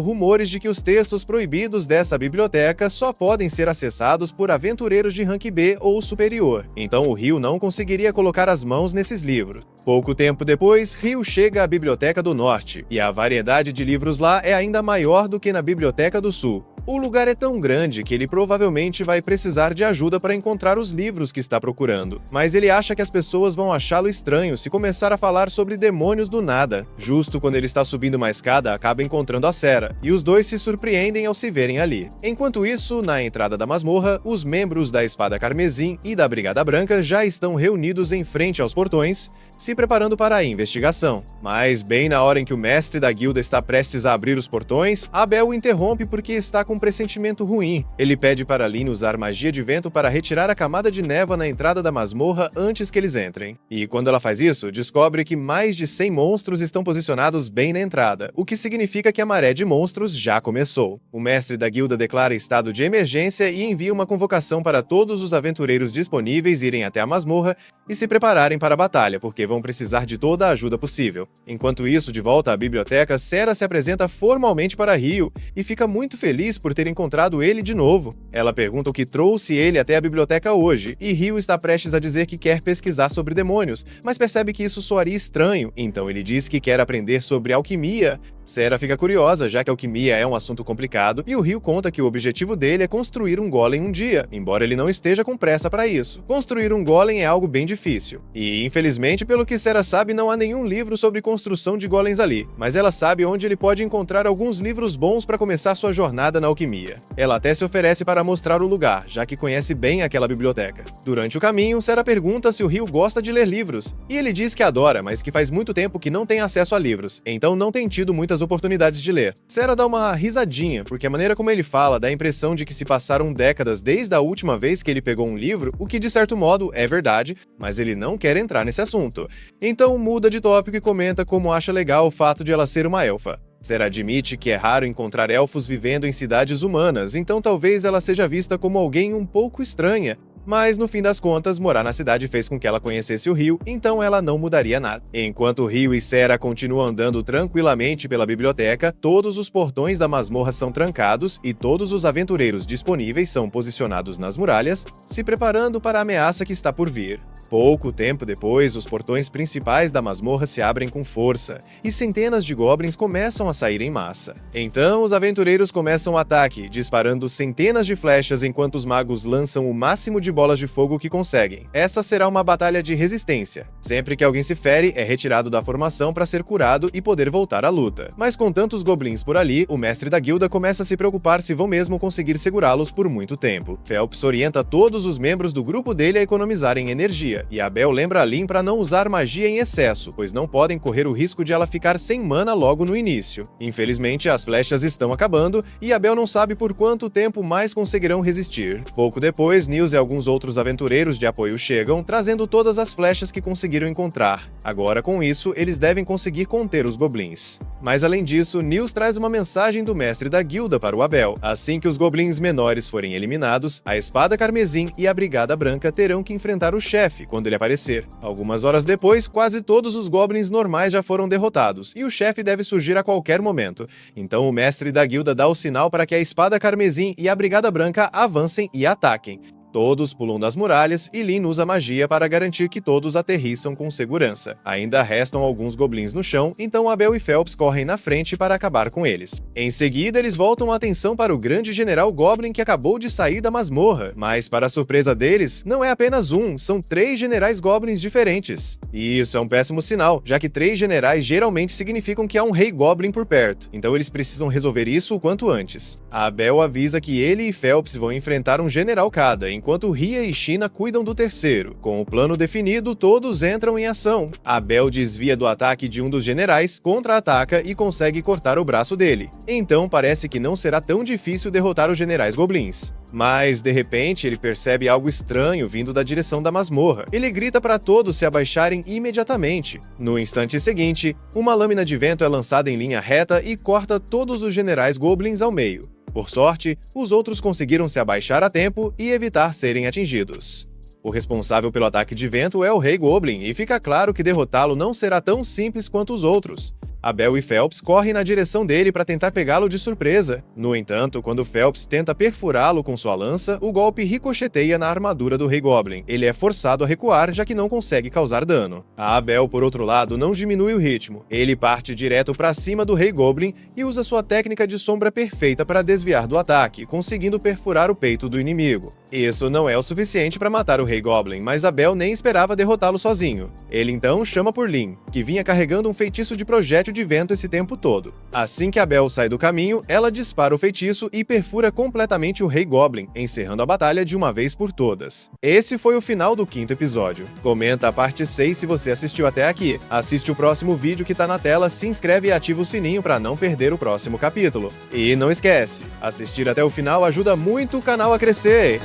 rumores de que os textos proibidos dessa biblioteca só podem ser acessados por aventureiros de rank B ou superior, então o Rio não conseguiria colocar as mãos nesses livros. Pouco tempo depois, Rio chega à Biblioteca do Norte, e a variedade de livros lá é ainda maior do que na Biblioteca do Sul. O lugar é tão grande que ele provavelmente vai precisar de ajuda para encontrar os livros que está procurando, mas ele acha que as pessoas vão achá-lo estranho se começar a falar sobre demônios do nada. Justo quando ele está subindo uma escada, acaba encontrando a Sera, e os dois se surpreendem ao se verem ali. Enquanto isso, na entrada da masmorra, os membros da Espada Carmesim e da Brigada Branca já estão reunidos em frente aos portões, se preparando para a investigação. Mas bem na hora em que o mestre da guilda está prestes a abrir os portões, Abel o interrompe porque está com um pressentimento ruim. Ele pede para Lynn usar magia de vento para retirar a camada de névoa na entrada da masmorra antes que eles entrem. E quando ela faz isso, descobre que mais de 100 monstros estão posicionados bem na entrada, o que significa que a maré de monstros já começou. O mestre da guilda declara estado de emergência e envia uma convocação para todos os aventureiros disponíveis irem até a masmorra e se prepararem para a batalha, porque vão precisar de toda a ajuda possível. Enquanto isso, de volta à biblioteca, Sera se apresenta formalmente para Rio e fica muito feliz por ter encontrado ele de novo. Ela pergunta o que trouxe ele até a biblioteca hoje, e Rio está prestes a dizer que quer pesquisar sobre demônios, mas percebe que isso soaria estranho, então ele diz que quer aprender sobre alquimia. Sera fica curiosa, já que alquimia é um assunto complicado, e o Rio conta que o objetivo dele é construir um golem um dia, embora ele não esteja com pressa para isso. Construir um golem é algo bem difícil, e infelizmente, pelo que Sera sabe, não há nenhum livro sobre construção de golems ali, mas ela sabe onde ele pode encontrar alguns livros bons para começar sua jornada na alquimia. Ela até se oferece para mostrar o lugar, já que conhece bem aquela biblioteca. Durante o caminho, Sera pergunta se o Rio gosta de ler livros, e ele diz que adora, mas que faz muito tempo que não tem acesso a livros, então não tem tido muitas oportunidades de ler. Sera dá uma risadinha, porque a maneira como ele fala dá a impressão de que se passaram décadas desde a última vez que ele pegou um livro, o que de certo modo é verdade, mas ele não quer entrar nesse assunto. Então muda de tópico e comenta como acha legal o fato de ela ser uma elfa. Sera admite que é raro encontrar elfos vivendo em cidades humanas, então talvez ela seja vista como alguém um pouco estranha, mas no fim das contas, morar na cidade fez com que ela conhecesse o Rio, então ela não mudaria nada. Enquanto Rio e Sera continuam andando tranquilamente pela biblioteca, todos os portões da masmorra são trancados e todos os aventureiros disponíveis são posicionados nas muralhas, se preparando para a ameaça que está por vir. Pouco tempo depois, os portões principais da masmorra se abrem com força, e centenas de goblins começam a sair em massa. Então, os aventureiros começam o ataque, disparando centenas de flechas enquanto os magos lançam o máximo de bolas de fogo que conseguem. Essa será uma batalha de resistência. Sempre que alguém se fere, é retirado da formação para ser curado e poder voltar à luta. Mas com tantos goblins por ali, o mestre da guilda começa a se preocupar se vão mesmo conseguir segurá-los por muito tempo. Phelps orienta todos os membros do grupo dele a economizarem energia, e Abel lembra a Lynn para não usar magia em excesso, pois não podem correr o risco de ela ficar sem mana logo no início. Infelizmente, as flechas estão acabando, e Abel não sabe por quanto tempo mais conseguirão resistir. Pouco depois, Nils e alguns outros aventureiros de apoio chegam, trazendo todas as flechas que conseguiram encontrar. Agora, com isso, eles devem conseguir conter os goblins. Mas além disso, Nils traz uma mensagem do mestre da guilda para o Abel. Assim que os goblins menores forem eliminados, a Espada Carmesim e a Brigada Branca terão que enfrentar o chefe quando ele aparecer. Algumas horas depois, quase todos os goblins normais já foram derrotados, e o chefe deve surgir a qualquer momento. Então o mestre da guilda dá o sinal para que a Espada Carmesim e a Brigada Branca avancem e ataquem. Todos pulam das muralhas e Lynn usa magia para garantir que todos aterrissam com segurança. Ainda restam alguns goblins no chão, então Abel e Phelps correm na frente para acabar com eles. Em seguida, eles voltam a atenção para o grande general Goblin que acabou de sair da masmorra, mas para a surpresa deles, não é apenas um, são 3 generais Goblins diferentes. E isso é um péssimo sinal, já que 3 generais geralmente significam que há um rei Goblin por perto, então eles precisam resolver isso o quanto antes. Abel avisa que ele e Phelps vão enfrentar um general cada, enquanto Ria e China cuidam do terceiro. Com o plano definido, todos entram em ação. Abel desvia do ataque de um dos generais, contra-ataca e consegue cortar o braço dele. Então parece que não será tão difícil derrotar os generais goblins. Mas, de repente, ele percebe algo estranho vindo da direção da masmorra. Ele grita para todos se abaixarem imediatamente. No instante seguinte, uma lâmina de vento é lançada em linha reta e corta todos os generais goblins ao meio. Por sorte, os outros conseguiram se abaixar a tempo e evitar serem atingidos. O responsável pelo ataque de vento é o Rei Goblin, e fica claro que derrotá-lo não será tão simples quanto os outros. Abel e Phelps correm na direção dele para tentar pegá-lo de surpresa. No entanto, quando Phelps tenta perfurá-lo com sua lança, o golpe ricocheteia na armadura do Rei Goblin. Ele é forçado a recuar, já que não consegue causar dano. A Abel, por outro lado, não diminui o ritmo. Ele parte direto para cima do Rei Goblin e usa sua técnica de sombra perfeita para desviar do ataque, conseguindo perfurar o peito do inimigo. Isso não é o suficiente para matar o Rei Goblin, mas Abel nem esperava derrotá-lo sozinho. Ele então chama por Lyn, que vinha carregando um feitiço de projétil de vento esse tempo todo. Assim que Abel sai do caminho, ela dispara o feitiço e perfura completamente o Rei Goblin, encerrando a batalha de uma vez por todas. Esse foi o final do 5º episódio. Comenta a parte 6 se você assistiu até aqui. Assiste o próximo vídeo que tá na tela, se inscreve e ativa o sininho para não perder o próximo capítulo. E não esquece, assistir até o final ajuda muito o canal a crescer!